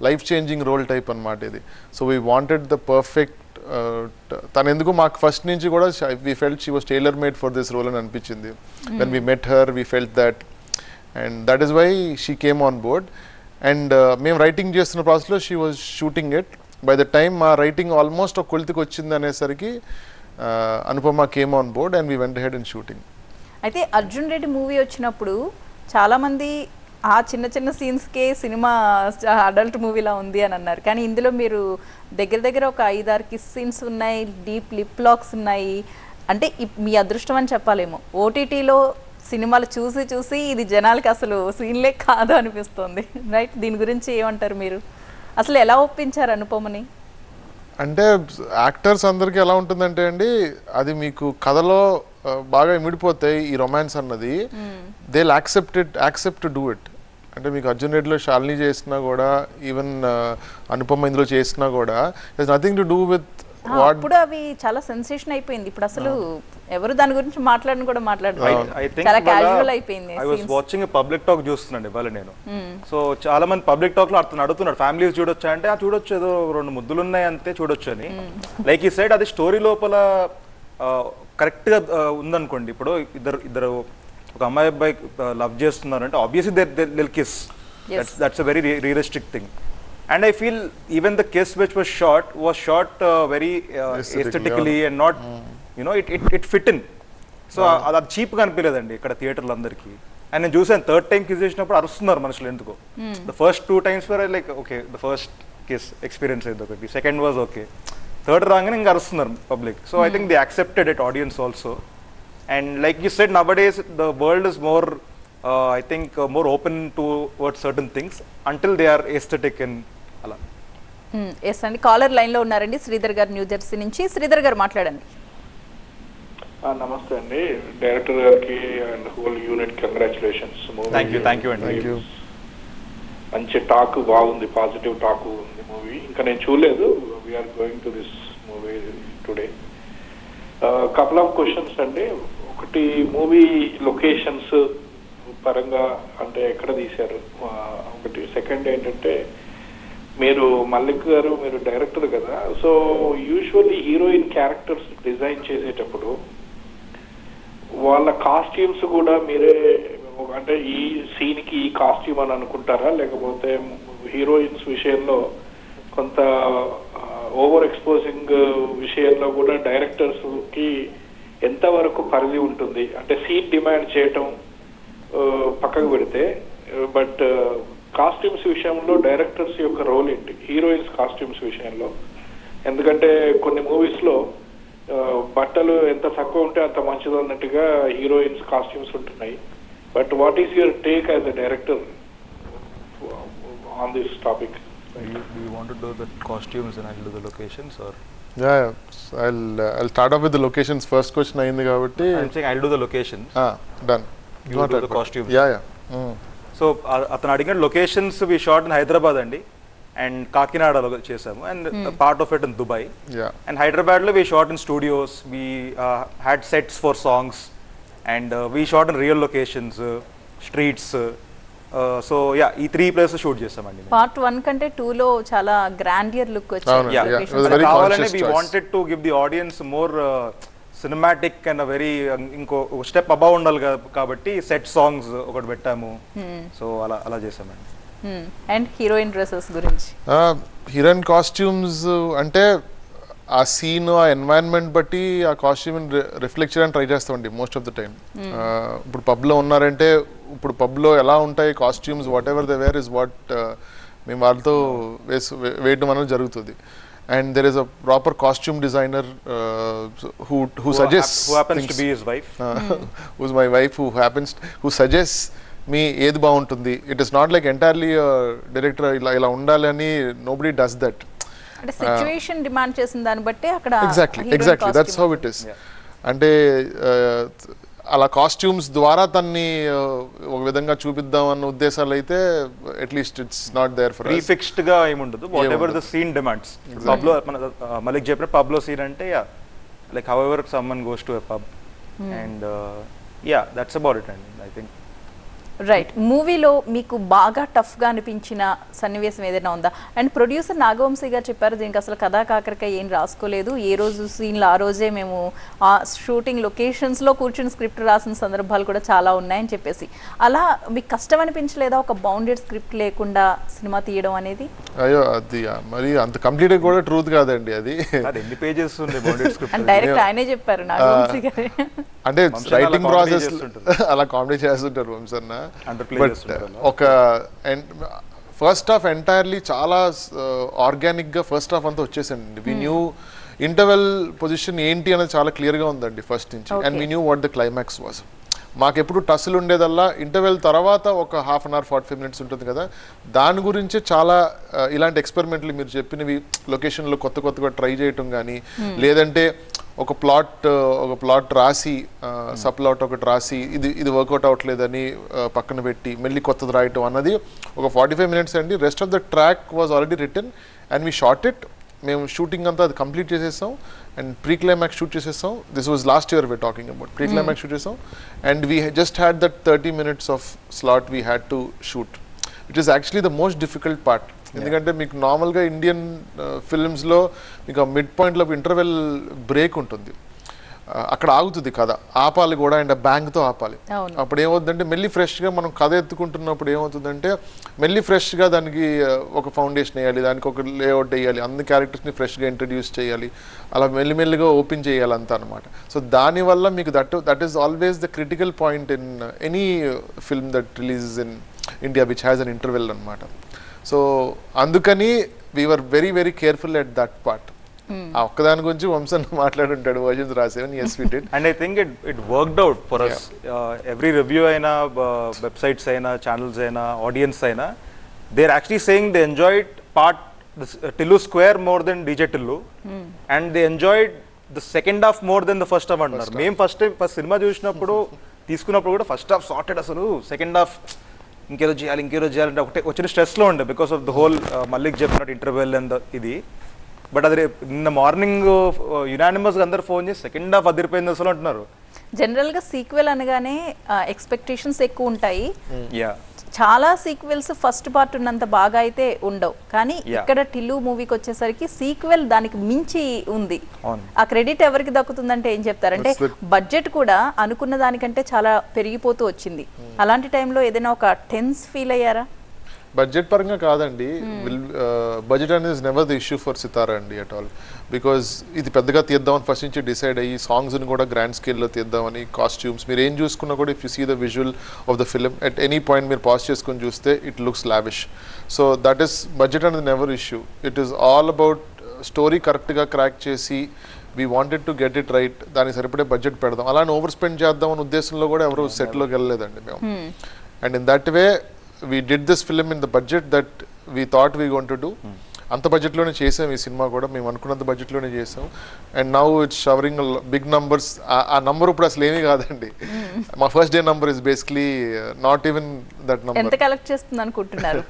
లైఫ్ చేంజింగ్ రోల్ టైప్ అనమాట ఇది. So we wanted the perfect. తను ఎందుకు మాకు ఫస్ట్ నుంచి కూడా we felt she was tailor made for this role అని అనిపించింది. When we met her we felt that, and that is why she came on board. And మేము writing చేస్తున్న ప్రాసెస్లో she was shooting it. By the time మా writing almost ఒక కొలితికి వచ్చింది అనేసరికి Anupama came on board and we went head in shooting. అయితే Arjun Reddy movie వచ్చినప్పుడు చాలామంది ఆ చిన్న చిన్న సీన్స్కే సినిమా అడల్ట్ మూవీలా ఉంది అని అన్నారు, కానీ ఇందులో మీరు దగ్గర దగ్గర ఒక 5-6 కిస్ సీన్స్ ఉన్నాయి, డీప్ లిప్ లాక్స్ ఉన్నాయి. అంటే మీ అదృష్టం అని చెప్పాలేమో. ఓటీటీలో సినిమాలు చూసి చూసి ఇది జనాలకి అసలు సీన్లే కాదు అనిపిస్తుంది, రైట్? దీని గురించి ఏమంటారు మీరు? అసలు ఎలా ఒప్పించారు అనుపమని? అంటే యాక్టర్స్ అందరికీ ఎలా ఉంటుందంటే అండి, అది మీకు కథలో బాగా ఇమిడిపోతాయి ఈ రొమాన్స్ అన్నది. They accept to do it. అంటే మీకు అర్జున్ రెడ్డిలో శాలిని చేసినా కూడా, ఈవెన్ అనుపమ ఇందులో చేసినా కూడా, it's nothing to do with what. ఇప్పుడు అవి చాలా సెన్సేషన్ అయిపోయింది. ఇప్పుడు అసలు ఎవరు దాని గురించి మాట్లాడని కూడా మాట్లాడుతున్నారు. చాలా క్యాజువల్ అయిపోయింది. I was watching public talk చూస్తున్నాండి ఇవాళ నేను. సో చాలా మంది పబ్లిక్ టాక్ లో అతను అడుగుతున్నాడు ఫ్యామిలీస్ చూడొచ్చా అంటే, చూడొచ్చు, ఏదో 2 ముద్దులు ఉన్నాయి అంతే చూడొచ్చు అని. లైక్ ఈ సైడ్ అది స్టోరీ లోపల కరెక్ట్ గా ఉందనుకోండి. ఇప్పుడు ఇద్దరు ఒక అబ్బాయి లవ్ చేస్తున్నారు అంటే obviously they kiss. That's a very realistic thing. And I feel even the kiss which was shot very aesthetically and not, you know, it fit in. So అది చీప్ గా అనిపించలేదండి ఇక్కడ థియేటర్లు అందరికి. అండ్ నేను చూసాను థర్డ్ టైం కిస్ చేసినప్పుడు అరుస్తున్నారు మనుషులు ఎందుకో. The first 2 times were like okay, the first kiss experience అయింది ఒకటి, సెకండ్ వాజ్ ఓకే, థర్డ్ రాగానే ఇంకా అరుస్తున్నారు public. So I think they accepted it, audience also. And like you said, nowadays the world is more I think more open towards certain things until they are aesthetic and ala. Yes అండి, caller line లో ఉన్నారండి. శ్రీధర్ గారు new Jersey నుంచి. శ్రీధర్ గారు మాట్లాడండి. నమస్తే అండి, director గారికి and whole unit congratulations. Thank you అండి. మంచి టాక్ బాగుంది, పాజిటివ్ టాక్ ఉంది మూవీ. ఇంకా నేను చూడలేదు, we're going to this movie today. Couple of questions అండి. ఒకటి, మూవీ లొకేషన్స్ పరంగా అంటే ఎక్కడ తీశారు ఒకటి. సెకండ్ ఏంటంటే, మీరు మల్లిక్ గారు మీరు డైరెక్టర్ కదా, so usually heroine characters design చేసేటప్పుడు వాళ్ళ కాస్ట్యూమ్స్ కూడా మీరే అంటే ఈ సీన్ కి ఈ కాస్ట్యూమ్ అని అనుకుంటారా, లేకపోతే హీరోయిన్స్ విషయంలో కొంత ఓవర్ ఎక్స్పోజింగ్ విషయంలో కూడా డైరెక్టర్స్ కి ఎంతవరకు పరిధి ఉంటుంది? అంటే సీన్ డిమాండ్ చేయటం పక్కకు పెడితే, బట్ కాస్ట్యూమ్స్ విషయంలో డైరెక్టర్స్ యొక్క రోల్ ఏంటి హీరోయిన్స్ కాస్ట్యూమ్స్ విషయంలో? ఎందుకంటే కొన్ని మూవీస్ లో బట్టలు ఎంత తక్కువ ఉంటే అంత మంచిది అన్నట్టుగా హీరోయిన్స్ కాస్ట్యూమ్స్ ఉంటున్నాయి. But what is your take as a director on this topic? Do you want to do the costumes and I'll do the locations, or? Yeah, I'll start off with the locations. First question అయింది కాబట్టి I'm saying I'll do the locations. Done. You do the costumes. Yeah. So అతను అడిగిన locations we shot in Hyderabad అండి, and కాకినాడలో చేసాము, and part of it in Dubai. And హైదరాబాద్లో we shot in studios, we had sets for songs, and we shot in real locations, streets. So yeah, ఈ 3 places shoot చేసామండి. Part 1 కంటే 2 లో చాలా grandeur look వచ్చింది. కావాలని we wanted to give the audience more cinematic and very ఇంకో step above ఉండాలి కాబట్టి సెట్ సాంగ్స్ ఒకటి పెట్టాము. సో అలా చేసామండి. అండ్ హీరోయిన్ డ్రెస్సెస్ గురించి? హీరోయిన్ కాస్ట్యూమ్స్ అంటే ఆ సీన్, ఆ ఎన్వైరన్మెంట్ బట్టి ఆ కాస్ట్యూమ్ రిఫ్లెక్ట్ చేయడానికి ట్రై చేస్తామండి మోస్ట్ ఆఫ్ ద టైం. ఇప్పుడు పబ్లో ఉన్నారంటే ఇప్పుడు పబ్లో ఎలా ఉంటాయి costumes, whatever they wear is what మేము వాళ్ళతో వేయడం అనేది జరుగుతుంది. And there is a proper costume designer who suggests who happens to be his wife, who's my wife, who suggests me ఏది బాగుంటుంది. It is not like entirely director ఇలా ఉండాలి అని, nobody does that. అంటే సిచువేషన్ డిమాండ్ చేసిన దాన్ని బట్టి అక్కడ exactly that's how it is. అంటే అలా కాస్ట్యూమ్స్ ద్వారా తన్ని ఒక విధంగా చూపిద్దాం అన్న ఉద్దేశాలు అయితే at least it's not there for prefixed గా ఏముండదు. What ever the scene demands. Pub లో మన మలిక్ చెప్పిన పబ్ లో సీన్ అంటే like how ever someone goes to a pub, and that's about it అండి. I think right. మూవీలో మీకు బాగా టఫ్గా అనిపించిన సన్నివేశం ఏదైనా ఉందా? అండ్ ప్రొడ్యూసర్ నాగవంశీ గారు చెప్పారు దీనికి అసలు కథా కాకరకాయ ఏం రాసుకోలేదు, ఏ రోజు సీన్లో ఆ రోజే మేము ఆ షూటింగ్ లొకేషన్స్లో కూర్చుని స్క్రిప్ట్ రాసిన సందర్భాలు కూడా చాలా ఉన్నాయని చెప్పేసి. అలా మీకు కష్టం అనిపించలేదా ఒక బౌండెడ్ స్క్రిప్ట్ లేకుండా సినిమా తీయడం అనేది? అయ్యో, అది మరి అంత కంప్లీట్ కూడా ట్రూత్ కాదండి. అది ఎన్ని పేజెస్ ఉంది బౌండెడ్ స్క్రిప్ట్ అండ్ డైరెక్ట్ ఆయనే చెప్పారు నాగవంశీ గారు. అంటే రైటింగ్ ప్రాసెస్ అలా కామెడీ చేస్తుంటారు వంశన్న. బట్ ఒక ఫస్ట్ హాఫ్ ఎంటైర్లీ చాలా ఆర్గానిక్ గా ఫస్ట్ హాఫ్ అంతా వచ్చేసండి. వి న్యూ ఇంటర్వెల్ పొజిషన్ ఏంటి అనేది చాలా క్లియర్ గా ఉందండి ఫస్ట్ నుంచి. And we knew what the climax was. మాకెప్పుడు టస్సులు ఉండేదల్లా ఇంటర్వెల్ తర్వాత ఒక హాఫ్ అన్ అవర్ 45 minutes ఉంటుంది కదా, దాని గురించి చాలా ఇలాంటి ఎక్స్పెరిమెంట్లు మీరు చెప్పినవి లొకేషన్లో కొత్తగా ట్రై చేయటం కానీ, లేదంటే ఒక ప్లాట్ రాసి సబ్ ప్లాట్ ఒకటి రాసి ఇది వర్కౌట్ అవ్వట్లేదని పక్కన పెట్టి మళ్ళీ కొత్తది రాయటం అన్నది ఒక 45 minutes అండి. Rest of the track was already written and we shot it. మేము షూటింగ్ అంతా అది కంప్లీట్ చేసేసాం అండ్ ప్రీ క్లైమాక్స్ షూట్ చేసేసాం. This was last year we are talking about. Pre climax shoot చేసాం and we just had that 30 minutes of slot we had to shoot, which is actually the most difficult part. ఎందుకంటే మీకు నార్మల్గా Indian ఫిల్మ్స్లో మీకు ఆ mid పాయింట్లో interval break ఉంటుంది, అక్కడ ఆగుతుంది కథ, ఆపాలి కూడా అండ్ బ్యాంగ్తో ఆపాలి. అప్పుడు ఏమవుతుందంటే మెల్లి ఫ్రెష్గా మనం కథ ఎత్తుకుంటున్నప్పుడు ఏమవుతుందంటే మెల్లి ఫ్రెష్గా దానికి ఒక ఫౌండేషన్ వేయాలి, దానికి ఒక లేఅవుట్ వేయాలి, అన్ని క్యారెక్టర్స్ని ఫ్రెష్గా ఇంట్రడ్యూస్ చేయాలి, అలా మెల్లిమెల్లిగా ఓపెన్ చేయాలి అంతా అనమాట. సో దానివల్ల మీకు that is always the critical point in any film that releases in India which has an interval అనమాట. సో అందుకని we were very very careful at that part. ఆ ఒక్కదాని గురించి వంశన్ మాట్లాడుంటాడు versions రాసేవని. yes we did and I think it worked out for us. Every review అయినా websites అయినా channels అయినా audience అయినా they are actually saying they enjoyed part Tillu square more than DJ Tillu and they enjoyed the second half more than the first half అంటున్నారు. మేము first cinema చూసినప్పుడు తీసుకున్నప్పుడు కూడా first half sorted, అసలు second half ఇంకేదో చేయాలంటే ఒకటే వచ్చిన స్ట్రెస్లో ఉండే because of the whole Mallik చెప్పినట్టు ఇంటర్వెల్ అండ్ ఇది. బట్ అది నిన్న మార్నింగ్ యునానిమస్గా అందరు ఫోన్ చేసి సెకండ్ హాఫ్ అదిరిపోయింది అసలు అంటున్నారు. జనరల్గా సీక్వెల్ అనగానే ఎక్స్పెక్టేషన్స్ ఎక్కువ ఉంటాయి. చాలా సీక్వెల్స్ ఫస్ట్ పార్ట్ ఉన్నంత బాగా అయితే ఉండవు, కానీ ఇక్కడ టిల్లు మూవీకి వచ్చేసరికి సీక్వెల్ దానికి మించి ఉంది. ఆ క్రెడిట్ ఎవరికి దక్కుతుందంటే ఏం చెప్తారంటే బడ్జెట్ కూడా అనుకున్న దానికంటే చాలా పెరిగిపోతూ వచ్చింది. అలాంటి టైంలో ఏదైనా ఒక టెన్స్ ఫీల్ అయ్యారా? బడ్జెట్ పరంగా కాదండి, బడ్జెట్ అనేది is never the issue for Sithara అండి అట్ ఆల్. బికాజ్ ఇది పెద్దగా తీద్దామని ఫస్ట్ నుంచి డిసైడ్ అయ్యి సాంగ్స్ని కూడా గ్రాండ్ స్కేల్లో తీద్దామని, కాస్ట్యూమ్స్ మీరు ఏం చూసుకున్నా కూడా if you see the visual of the film at any point మీరు పాజ్ చేసుకొని చూస్తే it looks lavish. So that is budget అనేది never issue. It is all about story కరెక్ట్గా క్రాక్ చేసి we wanted to get it right, దానికి సరిపడే budget పెడదాం, అలానే ఓవర్ స్పెండ్ చేద్దాం అనే ఉద్దేశంలో కూడా ఎవరు సెట్లోకి వెళ్ళలేదండి మేము. And in that way we did this film in the budget that we thought we going to do. అంత బడ్జెట్లోనే చేసాం ఈ సినిమా కూడా, మేము అనుకున్నంత బడ్జెట్లోనే చేసాం. And now it's showering big numbers. ఆ నంబర్ ఇప్పుడు అసలు ఏమీ కాదండి. మా first day number is basically not even that number. ఎంత కలెక్ట్ చేస్తుంది అనుకుంటున్నారు?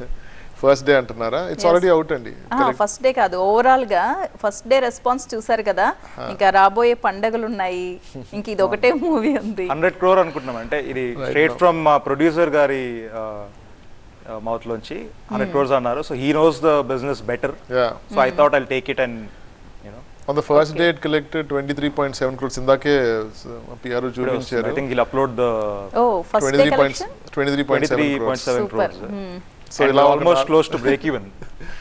ఫస్ట్ డే అంటున్నారా? ఇట్స్ ఆల్రెడీ అవుట్ అండి. ఫస్ట్ డే కాదు, ఓవరాల్ గా ఫస్ట్ డే రెస్పాన్స్ చూసారు కదా, ఇంకా రాబోయే పండగలు ఉన్నాయి, ఇంక ఇది ఒకటే మూవీ ఉంది. 100 crore అనుకుంటున్నాం. అంటే ఇది స్ట్రేట్ ఫ్రమ్ మా ప్రొడ్యూసర్ గారి మౌత్ లోంచి 100 crores అన్నారు. So he knows the business better. So I thought I'll take it and on the first day it collected 23.7 crores. ఇందాకే పిఆర్ చూపించారు. I think he'll upload the first day collection 23.7 crores. So it'll almost close to break even.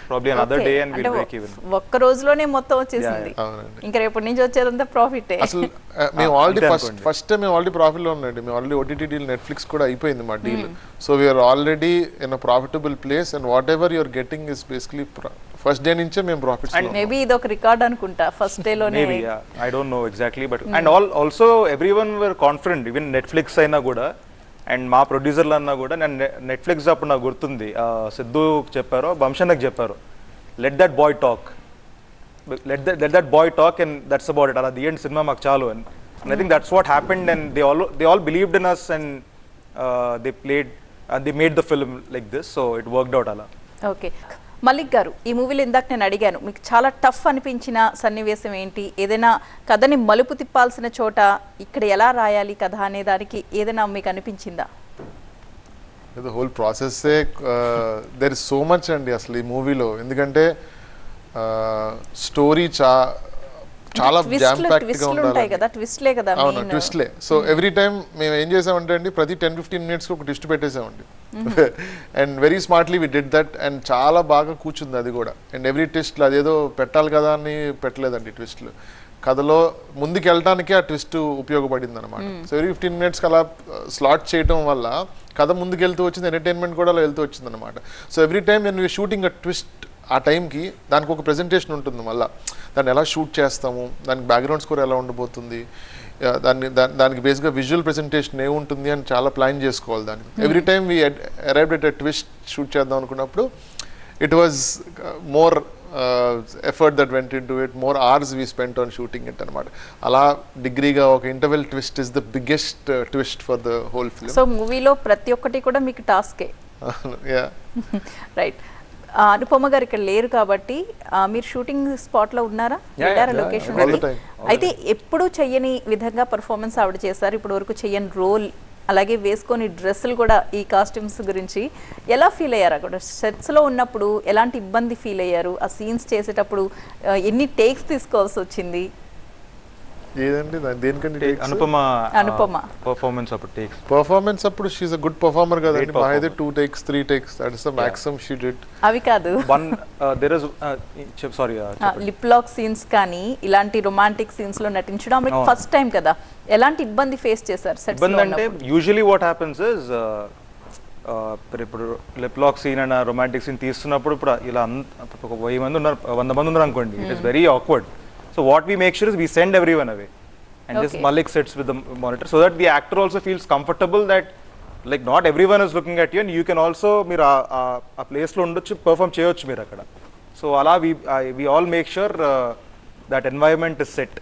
Probably another day and we'll break even. ఒక్క రోజులోనే మొత్తం వచ్చేసింది. ఇంకా రేపటి నుంచి వచ్చేదంతా profit. అసలు మేము ఆల్రెడీ ఫస్ట్ టైం మేము ఆల్రెడీ ప్రాఫిట్ లో ఉన్నాండి. మేము ఆల్రెడీ ఓటీటీ డీల్ నెట్ఫ్లిక్స్ కూడా అయిపోయింది మా deal. So we're already in a profitable place and whatever you're getting is basically first day నుంచే మేము ప్రాఫిట్స్. అండ్ మేబీ ఇది ఒక రికార్డ్ అనుకుంటా ఫస్ట్ డే లోనే. Maybe, yeah. I don't know exactly, but and also everyone were confident, even Netflix అయినా కూడా and మా ప్రొడ్యూసర్లు అన్నా కూడా. నేను నెట్ఫ్లిక్స్ అప్పుడు నాకు గుర్తుంది, సిద్ధు చెప్పారు, వంశన్నకు చెప్పారు, let that boy talk, let that boy talk and that's about it. అలా ది ఎండ్ సినిమా మాకు చాలు అని. And I think that's what happened and they all believed in us and they played and they made the film like this. So it worked out అలా. Okay, Mallik garu, ఈ మూవీలో ఇందాక నేను అడిగాను మీకు చాలా టఫ్ అనిపించిన సన్నివేశం ఏంటి, ఏదైనా కథని మలుపు తిప్పాల్సిన చోట ఇక్కడ ఎలా రాయాలి కథ అనే దానికి ఏదైనా మీకు అనిపించిందా? ద హోల్ ప్రాసెస్సే దెర్ ఇస్ సో మచ్ అండి అసలు ఈ మూవీలో. ఎందుకంటే స్టోరీ చాలా జామ్ ప్యాక్డ్ గా ఉండాలి కదా. ట్విస్ట్లే కదా. అవును, ట్విస్ట్లే. సో ఎవ్రీ టైం మేము ఏం చేసామంటే అండి, ప్రతి 10-15 minutes ఒక ట్విస్ట్ పెట్టేసామండి. And very smartly we did that. And చాలా బాగా కూర్చుంది అది కూడా. అండ్ ఎవ్రీ ట్విస్ట్ అదేదో పెట్టాలి కదా అని పెట్టలేదండి ట్విస్ట్లు. కథలో ముందుకు వెళ్ళటానికే ఆ ట్విస్ట్ ఉపయోగపడింది అనమాట. సో ఎవ్రీ 15 minutes అలా స్లాట్ చేయడం వల్ల కథ ముందుకు వెళ్తూ వచ్చింది, ఎంటర్టైన్మెంట్ కూడా అలా వెళ్తూ వచ్చింది అనమాట. So every time when we shooting a twist, ఆ టైంకి దానికి ఒక ప్రెజెంటేషన్ ఉంటుంది. మళ్ళీ దాన్ని ఎలా షూట్ చేస్తాము, దానికి బ్యాక్గ్రౌండ్ స్కోర్ ఎలా ఉండబోతుంది, దానికి బేస్గా విజువల్ ప్రెజెంటేషన్ ఏముంటుంది అని చాలా ప్లాన్ చేసుకోవాలి. దానికి every time we arrived at a twist shoot చేద్దాం అనుకున్నప్పుడు it was more effort that went in to it, more hours we spent on shooting it అనమాట. అలా డిగ్రీగా ఒక interval twist is the biggest twist for the whole film. So మూవీలో ప్రతి ఒక్కటి కూడా మీకు టాస్కే. రైట్. అనుపమ గారు ఇక్కడ లేరు కాబట్టి మీరు షూటింగ్ స్పాట్ లో ఉన్నారా? వెళ్ళారా లొకేషన్? అయితే ఎప్పుడు చెయ్యని విధంగా పర్ఫార్మెన్స్ ఆవిడ చేశారు, ఇప్పుడు వరకు చెయ్యని రోల్, అలాగే వేసుకొని డ్రెస్సులు కూడా. ఈ కాస్ట్యూమ్స్ గురించి ఎలా ఫీల్ అయ్యారు? అక్కడ సెట్స్ లో ఉన్నప్పుడు ఎలాంటి ఇబ్బంది ఫీల్ అయ్యారు? ఆ సీన్స్ చేసేటప్పుడు ఎన్ని టేక్స్ తీసుకోవాల్సి వచ్చింది? ఏదండి దేనికంటే అనుపమ పర్ఫార్మెన్స్ అప్పుడు టేక్స్, పర్ఫార్మెన్స్ అప్పుడు she is a good performer కదండి. మా అయితే 2 takes 3 takes that is the maximum she did. అవి కాదు, one there is sorry lip lock scenes కానీ ఇలాంటి రొమాంటిక్ సీన్స్ లో నటించడం మీకు ఫస్ట్ టైం కదా, ఎలాంటి ఇబ్బంది ఫేస్ చేశారు సెట్స్ లో? అంటే యూజువల్లీ వాట్ హ్యాపెన్స్ ఇస్ ఇప్పుడు lip lock scene and romantic scene తీస్తున్నప్పుడు ఇప్పుడు ఇలా ఒక 1000 మంది ఉన్నారు, 100 మంది ఉన్నారు అనుకోండి, it is very awkward. So what we make sure is we send everyone away and just Mallik sits with the monitor so that the actor also feels comfortable that like not everyone is looking at you and you can also మీరు ఆ place లో ఉండొచ్చు, perform చేయొచ్చు మీరు అక్కడ. So అలా we all make sure that environment is set.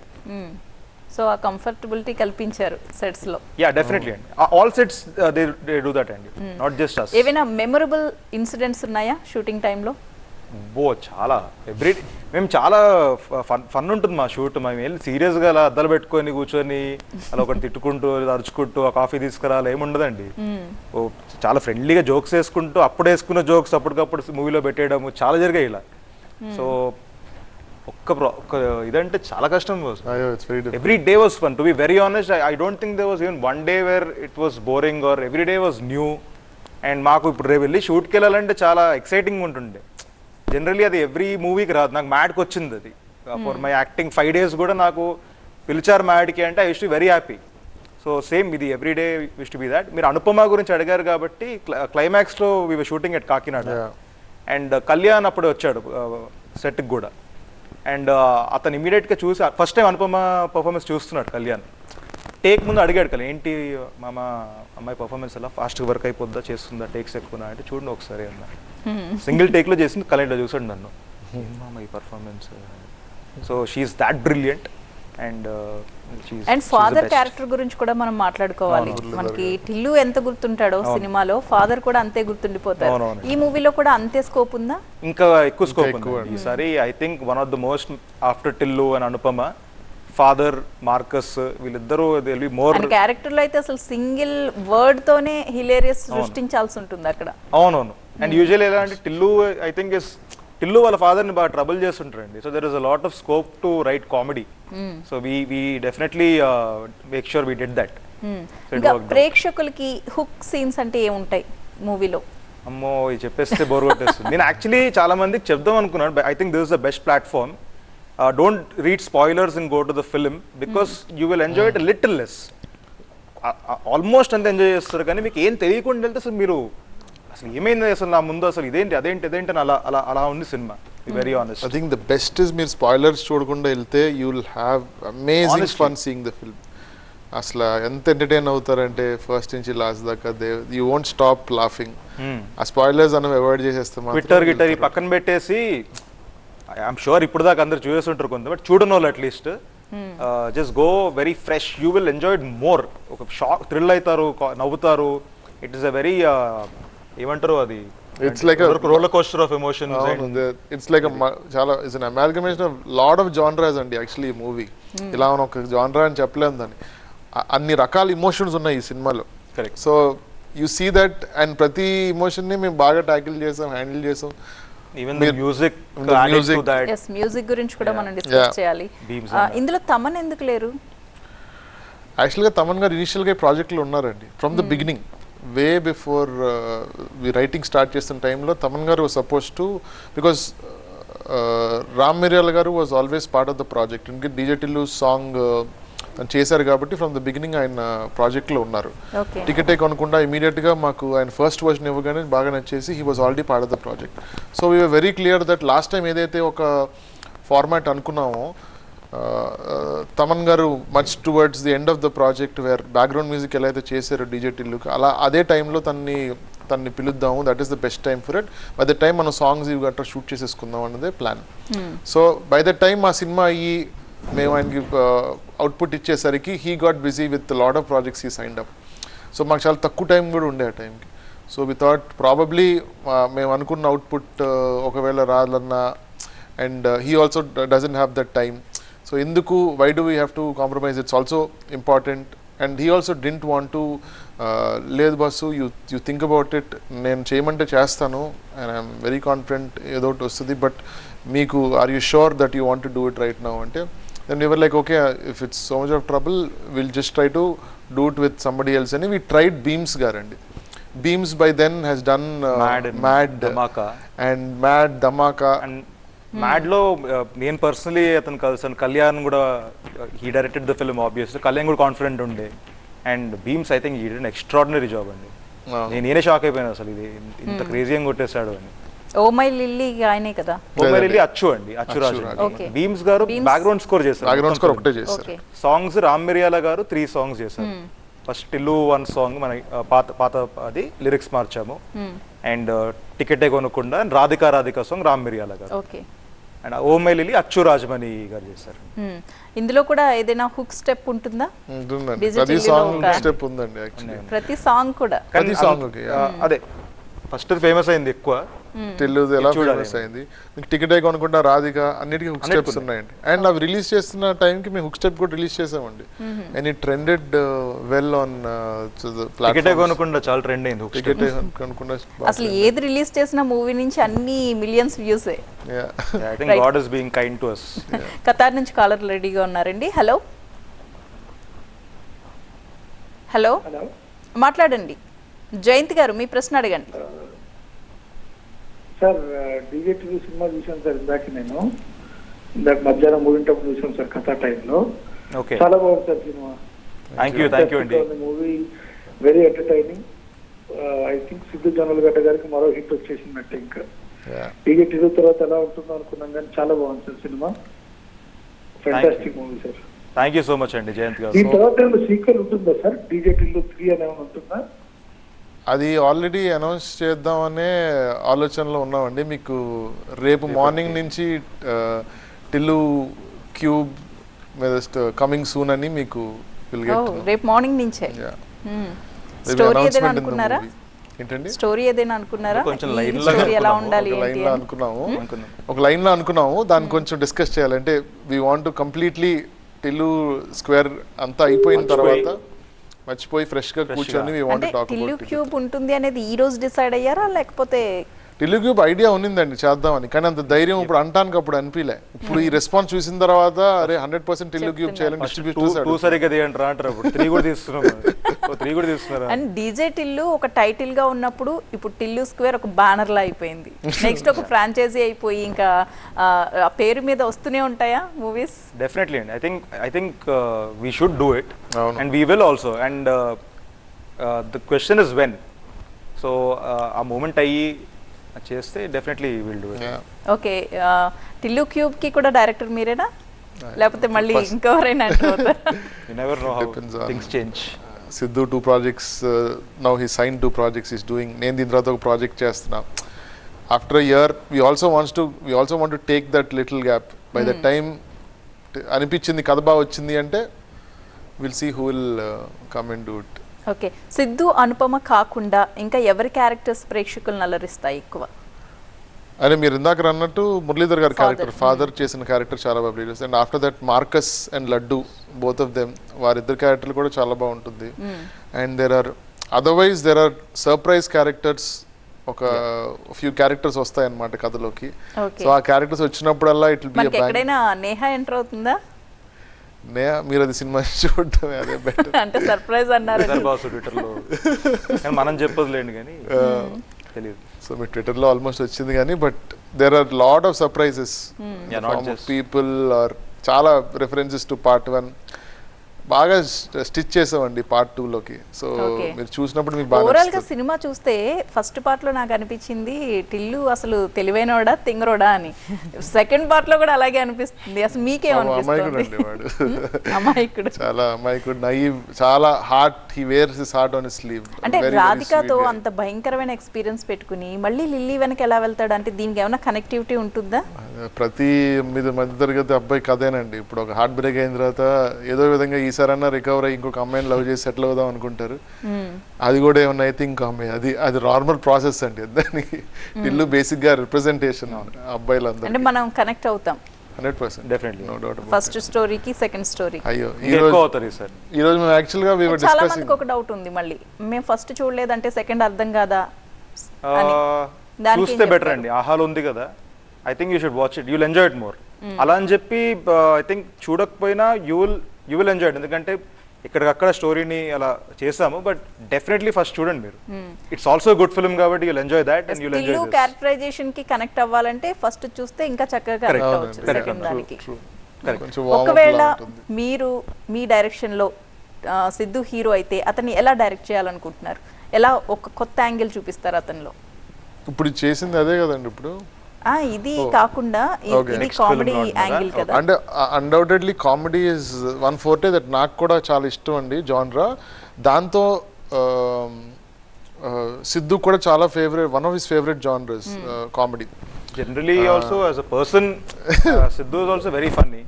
So ఆ comfortability కల్పించారు సెట్స్ లో. Yeah, definitely. All sets they do that and not just us. ఏమైనా మెమరబుల్ ఇన్సిడెంట్స్ ఉన్నాయా షూటింగ్ టైం లో? చాలా మేము చాలా ఫన్ ఉంటుంది మా షూట్. మేము వెళ్ళి సీరియస్గా అలా అద్దాలు పెట్టుకొని కూర్చొని అలా ఒకటి తిట్టుకుంటూ అరుచుకుంటూ ఆ కాఫీ తీసుకురాలి ఏముండదండి. చాలా ఫ్రెండ్లీగా జోక్స్ వేసుకుంటూ అప్పుడు వేసుకున్న జోక్స్ అప్పటికప్పుడు మూవీలో పెట్టేయడము చాలా జరిగాయి ఇలా. సో ఒక్క ఇదంటే చాలా కష్టం. Every day was fun. To be very honest, I don't think there was even one day where it was boring or every day was new. And మాకు ఇప్పుడు రేపు వెళ్ళి షూట్కి వెళ్ళాలంటే చాలా ఎక్సైటింగ్ ఉంటుండే. జనరలీ అది ఎవ్రీ మూవీకి రాదు, నాకు మ్యాడ్కి వచ్చింది అది. ఫర్ మై యాక్టింగ్ 5 days కూడా నాకు పిలిచారు మ్యాడ్కి అంటే I use to very happy. So same ఇది everyday wish to be that. మీరు అనుపమ గురించి అడిగారు కాబట్టి క్లైమాక్స్లో we were shooting at Kakinada and Kalyan అప్పుడు వచ్చాడు సెట్కి కూడా. అండ్ అతను ఇమీడియట్గా చూసి ఫస్ట్ టైం అనుపమ పర్ఫార్మెన్స్ చూస్తున్నాడు కళ్యాణ్. టేక్ ముందు అడిగాడు కదా, ఏంటి మామ అమ్మాయి పర్ఫార్మెన్స్ ఎలా ఫాస్ట్గా వర్క్ అయిపోద్దా, చేస్తుందా, టేక్స్ ఎక్కువ అంటే చూడండి ఒకసారి అన్న. సింగిల్ టేక్లో చేసింది, కళ్యాణ్లో చూసాడు నన్ను, మామ ఈ performance. So she's that brilliant. And father character గురించి కూడా మనం మాట్లాడుకోవాలి. మనకి టిల్లు ఎంత గుర్తుంటాడో సినిమాలో, ఫాదర్ కూడా అంతే గుర్తుండిపోతారు. ఈ మూవీలో కూడా అంతే స్కోప్ ఉందా? ఇంకా ఎక్కువ స్కోప్ ఉంది ఈసారి. I think one of the most after Tillu and Anupama, father Marcus వీళ్ళిద్దరూ మోర్ క్యారెక్టర్ లో అయితే అసలు సింగిల్ వర్డ్ తోనే హిలేరియస్ సృష్టించాల్సి ఉంటుంది అక్కడ. అవునవును. అండ్ యూజువల్ ఎలా అంటే టిల్లు ఐ థింక్ టిల్లు వాళ్ళ ఫాదర్ ని బాగా ట్రబుల్ చేస్తుంటారండి. So there is a lot of scope to write comedy. So we definitely make sure we did that. ఇంకా ప్రేక్షకులకి హుక్ సీన్స్ అంటే ఏముంటాయి మూవీలో? అమ్మో ఇది చెప్పేస్తే బోర్ కొట్టేస్తుంది. నేను యాక్చువల్లీ చాలా మందికి చెప్దాం అనుకున్నాను. I think this is the best platform. Don't read spoilers and go to the film because you will enjoy it a little less. Almost అంత ఎంజాయ్ చేస్తారు కానీ మీకు ఏం తెలియకుండా వెళ్తే అసలు మీరు అసలు ఏమైంది అసలు నా ముందు అసలు అదేంటి అని అలా ఉంది cinema. Very honest. I think the best is మీరు స్పాయిలర్స్ చూడకుండా వెళ్తే you will have amazing fun seeing the film. అసలు ఎంత ఎంటర్టైన్ అవుతారంటే ఫస్ట్ నుంచి లాస్ట్ దాకా యూ వోంట్ స్టాప్ లాఫింగ్. ఆ స్పాయిలర్స్ అనేవి అవాయిడ్ చేసేస్తాం. ట్విట్టర్ పక్కన పెట్టేసి ఐఎమ్ షూర్ ఇప్పుడు దాకా అందరు చూసేస్తుంటారు కొంత, బట్ చూడని వాళ్ళు at least just go very fresh. You will enjoy it more. ఒక షాక్ థ్రిల్ అవుతారు, నవ్వుతారు. ఇట్ ఈస్ అ వెరీ ఏమంటారు అది, it's like roller coaster of emotions. It's like చాలా it's an amalgamation of lot of genres అండి. Actually ఈ movie ఇలా మనం ఒక జానరా అని చెప్పలేము దాన్ని. అన్ని రకాల ఇమోషన్స్ ఉన్నాయి ఈ సినిమాలో. Correct. So you see that and ప్రతి ఇమోషన్ని మేము బాగా ట్యాకిల్ చేసాం, హ్యాండిల్ చేసాం. ఈవెన్ ద మ్యూజిక్ మ్యూజిక్ గురించి కూడా మనం డిస్కస్ చేయాలి. ఇందులో తమన్ ఎందుకు లేరు? యాక్చువల్గా తమన్ గారు ఇనిషియల్గా ప్రాజెక్ట్లో ఉన్నారండి from the beginning. Way before writing start చేస్తున్న టైంలో Thaman garu was suppose to, because Ram Miryala garu was always part of the project. ఇంకా డీజే టిల్లు సాంగ్ చేశారు కాబట్టి ఫ్రమ్ ద బిగినింగ్ ఆయన ప్రాజెక్ట్లో ఉన్నారు. టికెటే కొనకుండా ఇమీడియట్గా మాకు ఆయన ఫస్ట్ వర్షన్ ఇవ్వగానే బాగా నచ్చేసి he was already part of the project. So we are very clear that last time ఏదైతే ఒక ఫార్మాట్ అనుకున్నామో, Thaman garu much towards the end of the project where background music ఎలా అయితే చేశారో డీజే టిల్లుకి, అలా అదే టైంలో తన్ని పిలుద్దాము. That is the best time for it. By the time మనం సాంగ్స్ ఇవి గట్రా షూట్ చేసేసుకుందాం అన్నదే plan. So by the time ఆ సినిమా అయ్యి మేము ఆయనకి అవుట్పుట్ ఇచ్చేసరికి he got busy with lot of projects he signed up. So మాకు చాలా తక్కువ టైం కూడా ఉండే ఆ టైంకి. సో వి థాట్ ప్రాబబ్లీ మేము అనుకున్న అవుట్పుట్ ఒకవేళ రాదన్నా, and he also doesn't have that time. So ఎందుకు, why do we have to compromise, it's also important. And he also didn't want to, లేదు బస్సు యూ థింక్ అబౌట్ ఇట్, నేను చేయమంటే చేస్తాను అండ్ ఐఎమ్ వెరీ కాన్ఫిడెంట్ ఏదో ఒకటి వస్తుంది, but మీకు are you sure that you want to do it right now అంటే, then we were like, okay, if it's so much of trouble, we'll just try to do it with somebody else. And we tried Beams garandi. Beams by then has done Mad Dhamaka and Mad Dhamaka. And Mad lo నేను personally అతను కలిసాను. కళ్యాణ్ కూడా he directed the film obviously. Kalyan కూడా confident ఉండే. And Beams I think he did an extraordinary job అండి. నేనే shock అయిపోయాను అసలు ఇది ఇంత క్రేజీగా కొట్టేశాడు అని. ఓ మై లిల్లీ ఆయనే కదా. ఓ మై లిల్లీ అచ్చు రాజు. బీమ్స్ గారు బ్యాక్గ్రౌండ్ స్కోర్ చేశారు. సాంగ్స్ రామ్ మిర్యాల గారు 3 songs చేశారు. ఫస్ట్ టిల్లు 1 song మన పాత అది లిరిక్స్ మార్చాము. అండ్ టికెటే కొనకుండా రాధికా సాంగ్ రామ్ మిర్యాల గారు. అండ్ ఓ మై లిల్లీ అచ్చు రాజమణి గారు చేశారు. ఇందులో కూడా ఏదైనా హుక్ స్టెప్ ఉంటుందా? ప్రతి సాంగ్ కూడా అదే ఫస్ట్ ఫేమస్ అయింది ఎక్కువ. టిల్లు ఎలా ఫేమస్ అయింది, టికెట్ కొనుక్కుంటా రాధిక అన్నిటికీ హుక్ స్టెప్స్ ఉన్నాయండి. అండ్ అవి రిలీజ్ చేస్తున్న టైంకి మేము హుక్ స్టెప్ కూడా రిలీజ్ చేసామండి. And it trended well on ticket కొనుక్కుంటా చాలా ట్రెండ్ అయింది. టికెట్ కొనుక్కుంటా అసలు ఏది రిలీజ్ చేసిన మూవీ నుంచి అన్ని millions views. I think God is being kind to us. Qatar నుంచి కాలర్ రెడీగా ఉన్నారండి. హలో హలో మాట్లాడండి. జయంత్ గారు మీ ప్రశ్న అడగండి. సార్ డీజేటీవీ సినిమా చూసాను సార్ ఇందాక మధ్యాహ్నం మూడింటప్పుడు చూసాను సార్ కథా టైంలో. చాలా బాగుంది సార్ సినిమా. థ్యాంక్ యూ అండి. Movie very entertaining. I think Siddhu Jonnalagadda గారికి మరో హిట్ వచ్చేసిందంటే ఇంకా డీజేటీవీ తర్వాత ఎలా ఉంటుందో అనుకున్నాం కానీ చాలా బాగుంది sir cinema. Fantastic movie sir. Thank you so much అండి జయంత్ గారు. దీని తర్వాత సీక్వెల్ ఉంటుందా సార్? డీజేటీవీ 3 అని ఏమైనా ఉంటుందా? అది ఆల్రెడీ అనౌన్స్ చేద్దామనే ఆలోచనలో ఉన్నామండి. మీకు రేపు మార్నింగ్ నుంచి టిల్లు క్యూబ్ మీద కమింగ్ సూన్ అని మీకు రేపు మార్నింగ్ నుంచే స్టోరీ ఏదైనా అనుకున్నారా? ఏంటండి స్టోరీ ఏదైనా అనుకున్నారా? కొంచెం స్టోరీ ఎలా ఉండాలి ఒక లైన్ లో అనుకున్నాము. దాన్ని కొంచెం డిస్కస్ చేయాలి. అంటే we want to completely Tillu square అంతా అయిపోయిన తర్వాత మర్చిపోయి ఫ్రెష్ గా కూర్చొని we want to talk Tillu cube ఉంటుంది అనేది ఈ రోజు డిసైడ్ అయ్యారా లేకపోతే? టిల్లు క్యూబ్ ఐడియా ఉన్నిందండి చేద్దామని, కానీ అంత ధైర్యం ఇప్పుడు అంటానికి అప్పుడు అనిపించలే. ఇప్పుడు ఈ రెస్పాన్స్ చూసిన తర్వాత అరే 100% టిల్లు క్యూబ్ చేయాలని అండ్ డీజే టిల్లు ఒక టైటిల్ గా ఉన్నప్పుడు ఇప్పుడు టిల్లు స్క్వేర్ ఒక బ్యానర్ లా అయిపోయింది. నెక్స్ట్ ఒక ఫ్రాంచైజీ అయిపోయి ఇంకా ఆ పేరు మీద వస్తూనే ఉంటాయా మూవీస్? డెఫినెట్లీ అండి. I think we should do it and we will also. And the question is when. So ఆ మూమెంట్ అయ్యి చేస్తే definitely will do it. Okay, Tillu cube కి కూడా డైరెక్టర్ మీరేనా లేకపోతే మళ్ళీ ఇంకెవరైనా అంటారా? You never know how things change. Siddhu 2 projects now he sign 2 projects is doing. నేను దీని తర్వాత ఒక ప్రాజెక్ట్ చేస్తున్నా. After a year we also want to take that little gap. By the time అనిపించింది కథ బాగా వచ్చింది అంటే will see who will come and do it. Okay, Siddhu Anupama కాకుండా ఇంకా ఎవరి క్యారెక్టర్స్ ప్రేక్షకులను అలరిస్తాయి ఎక్కువ? అదే మీరు ఇందాక అన్నట్టు మురళీధర్ గారి క్యారెక్టర్, ఫాదర్ చేసిన క్యారెక్టర్ చాలా బాగా ప్లే చేస్తారు. And after that Marcus and Laddu, both of them, వారిద్దరు క్యారెక్టర్లు కూడా చాలా బాగుంటుంది. And there are surprise characters. ఒక ఫ్యూ క్యారెక్టర్స్ వస్తాయి అన్నమాట కథలోకి. సో ఆ క్యారెక్టర్స్ వచ్చినప్పుడల్లా ఇట్ విల్ బి ఎక్కడైనా నేహా ఎంటర్ అవుతుందా? మీరు అది సినిమా చూడటమే అదే బెటర్. అంటే సర్ప్రైజ్ అన్నారు ట్విట్టర్లో, మనం చెప్పదులేండి కానీ తెలియదు. సో మీ ట్విట్టర్లో ఆల్మోస్ట్ వచ్చింది కానీ but there are lot of surprises people are చాలా రెఫరెన్సెస్ టు పార్ట్ 1 బాగా స్టిచ్ చేసామండి పార్ట్ 2లోకి. సో మీరు చూసినప్పుడు మీకు బాగా ఓవరాల్ గా సినిమా చూస్తే ఫస్ట్ పార్ట్ లో నాకు అనిపించింది టిల్లు అసలు తెలివైనోడా తింగరోడా అని. సెకండ్ పార్ట్ లో కూడా అలాగే అనిపిస్తుంది. అసలు మీకేమనిపిస్తుంది? అమాయకుడు, చాలా అమాయకుడు, నైవ్, చాలా heart. He wears his heart on his sleeve. అంటే రాధికతో అంత భయంకరమైన ఎక్స్పీరియన్స్ పెట్టుకుని మళ్ళీ లిల్లీ వెనక ఎలా వెళ్తాడు? అంటే దీనికి ఏమైనా కనెక్టివిటీ ఉంటుందా? ప్రతి మధ్యతరగతి అబ్బాయి కథేనండి. ఇప్పుడు ఒక హార్ట్ బ్రేక్ అయిన తర్వాత ఏదో విధంగా ఈసారన్నా రికవర్ అయ్యి ఇంకొక అమ్మాయిని లవ్ చేసి సెటిల్ అవుదాం అనుకుంటారు. అది కూడా ఏమన్నా అయితే ఇంకో అమ్మాయి, అది నార్మల్ ప్రాసెస్ అండి. దానికి ఇల్లు బేసిక్ గా రిప్రజెంటేషన్ అబ్బాయిలందరూ. అంటే మనం కనెక్ట్ అవుతాం 100%. Definitely, no doubt. ఫస్ట్ స్టోరీకి సెకండ్ స్టోరీ. అయ్యో ఈ రోజు మేము యాక్చువల్ గా చాలా మందికి ఒక డౌట్ ఉంది, మళ్ళీ మేము ఫస్ట్ చూడలేదంటే సెకండ్ అర్థం కాదా? చూస్తే బెటర్ అండి. ఆహాలో ఉంది కదా, I think you should watch it, you'll enjoy it more. అలా అని చెప్పి ఐ థింక్ చూడకపోయినా యూ విల్ ఎంజాయ్ ఇట్. ఎందుకంటే ఇక్కడికక్కడ స్టోరీని అలా చేసాము, బట్ డెఫినెట్లీ ఫస్ట్ చూడండి మీరు. ఇట్స్ ఆల్సో గుడ్ ఫిల్మ్ కాబట్టి you'll enjoy that and you'll enjoy this. Characterisation కి కనెక్ట్ అవ్వాలంటే ఫస్ట్ చూస్తే ఇంకా చక్కగా కనెక్ట్ అవ్వచ్చు సెకండ్ దానికి. ఒకవేళ మీరు మీ డైరెక్షన్ లో సిద్ధు హీరో అయితే అతన్ని ఎలా డైరెక్ట్ చేయాలనుకుంటున్నారు? ఎలా ఒక కొత్త యాంగిల్ చూపిస్తారు అతనిలో? ఇప్పుడు చేసింది అదే కదండి. ఇప్పుడు ఇది కాకుండా ఇది కామెడీ యాంగిల్ కదా. అంటే undoubtedly comedy is one forte that నాకు కూడా చాలా ఇష్టం అండి జాన్రా. దాంతో సిద్ధు కూడా చాలా favourite, one of his favourite genres comedy. Generally also as a person, Siddhu is also very funny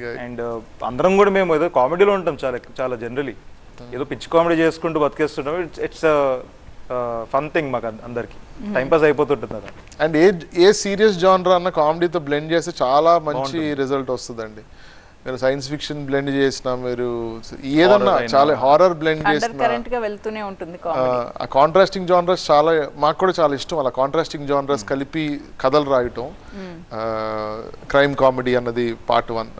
guy. And అందరం కూడా మేము ఏదో కామెడీలో ఉంటాం చాలా జనరలీ. ఏదో పిచ్ కామెడీ చేసుకుంటూ బతికేస్తుంటాం. ఇట్స్ ఫన్ థింగ్ మాకు అందరికి, టైం పాస్ అయిపోతుంటుంది అది. అండ్ ఏ సీరియస్ జానర్ అన్న కామెడీతో బ్లెండ్ చేస్తే చాలా మంచి రిజల్ట్ వస్తుందండి. మీరు సైన్స్ ఫిక్షన్ బ్లెండ్ చేసినా, మీరు ఏదన్నా చాలా హారర్ బ్లెండ్ చేసినా, వెళ్తూనే ఉంటుంది ఆ కాంట్రాస్టింగ్ జానరస్ చాలా మాకు కూడా చాలా ఇష్టం. అలా కాంట్రాస్టింగ్ జానరస్ కలిపి కథలు రాయటం. క్రైమ్ కామెడీ అన్నది పార్ట్ 1,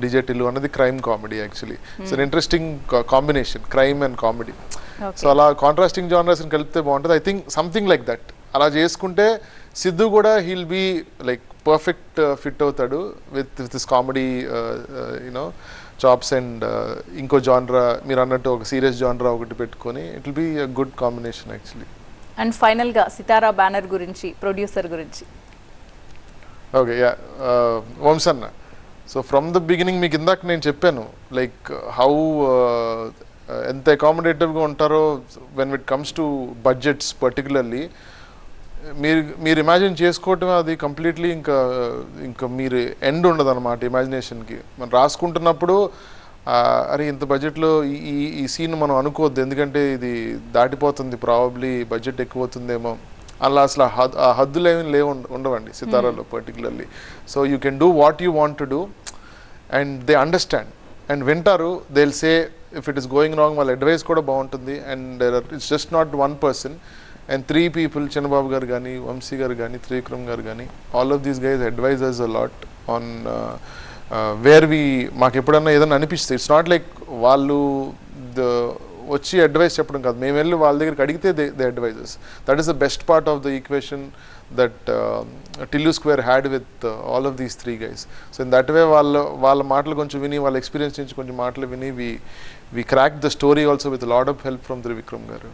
DJ Tillu అన్నది crime comedy. Actually it's an interesting combination, crime and comedy. So అలా కాంట్రాస్టింగ్ జానరస్ కలిపితే బాగుంటుంది. I think something like that అలా చేసుకుంటే సిద్ధు కూడా he'll be like perfect fit అవుతాడు with this comedy you know chops and ఇంకో జానరా మీరు అన్నట్టు ఒక సీరియస్ జానరా ఒకటి పెట్టుకొని it will be a good combination actually. And ఫైనల్గా సితారా బ్యానర్ గురించి, ప్రొడ్యూసర్ గురించి. ఓకే, యా, వంశన్న. సో ఫ్రమ్ ద బిగినింగ్ మీకు ఇందాక నేను చెప్పాను లైక్ హౌ ఎంత అకామిడేటివ్గా ఉంటారో when it comes to budgets particularly. మీరు ఇమాజిన్ చేసుకోవటం అది కంప్లీట్లీ ఇంకా మీరు ఎండ్ ఉండదు అనమాట ఇమాజినేషన్కి. మనం రాసుకుంటున్నప్పుడు అరే ఇంత బడ్జెట్లో ఈ సీన్ మనం అనుకోవద్దు, ఎందుకంటే ఇది దాటిపోతుంది, ప్రాబబ్లీ బడ్జెట్ ఎక్కువ అవుతుందేమో అలా అసలు ఆ హద్దులు ఏమి ఉండవండి సితారాలో particularly. So you can do what you want to do and they understand and వింటారు. They will say if it is going wrong, వాళ్ళ అడ్వైస్ కూడా బాగుంటుంది. And it's just not one person and 3 people, Channababu garu gani, Vamsi garu gani, Trivikram garu gani, all of these guys advise us a lot on where we maaku eppudanna edanna anipisthe. It's not like vallu వచ్చి advice చెప్పడం కాదు, మేము వెళ్ళి వాళ్ళ దగ్గరికి అడిగితే they advise us. That is the best part of the equation that Tillu Square had with all of these 3 guys. So in that way వాళ్ళ మాటలు కొంచెం విని, వాళ్ళ ఎక్స్పీరియన్స్ నుంచి కొంచెం మాటలు విని we cracked the story also with a lot of help from Trivikram garu.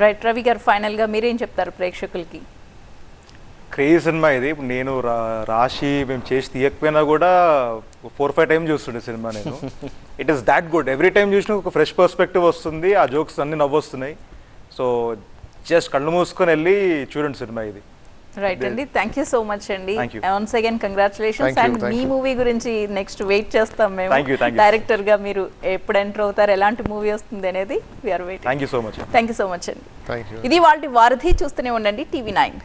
Right, Ravi గారు ఫైనల్ గా మీరేం చెప్తారు ప్రేక్షకులకి? క్రేజీ సినిమా ఇది. ఇప్పుడు నేను రాశి మేము చేసి తీయకపోయినా కూడా 4-5 టైమ్స్ చూస్తుండే సినిమా నేను. It is that good. Every time చూసినా ఒక ఫ్రెష్ పర్స్పెక్టివ్ వస్తుంది, ఆ జోక్స్ అన్ని నవ్వొస్తున్నాయి. సో జస్ట్ కళ్ళు మూసుకొని వెళ్ళి చూడండి సినిమా ఇది. రైట్ అండి, థ్యాంక్ యూ సో మచ్ అండి. Once again congratulations. And me movie గురించి నెక్స్ట్ వెయిట్ చేస్తాం మేము. డైరెక్టర్ గా మీరు ఎప్పుడు ఎంటర్ అవుతారు, ఎలాంటి మూవీ వస్తుంది అనేది we're waiting. Thank you so much. Thank you so much అండి. ఇది వాళ్ళ వారధి. చూస్తూనే ఉండండి TV9.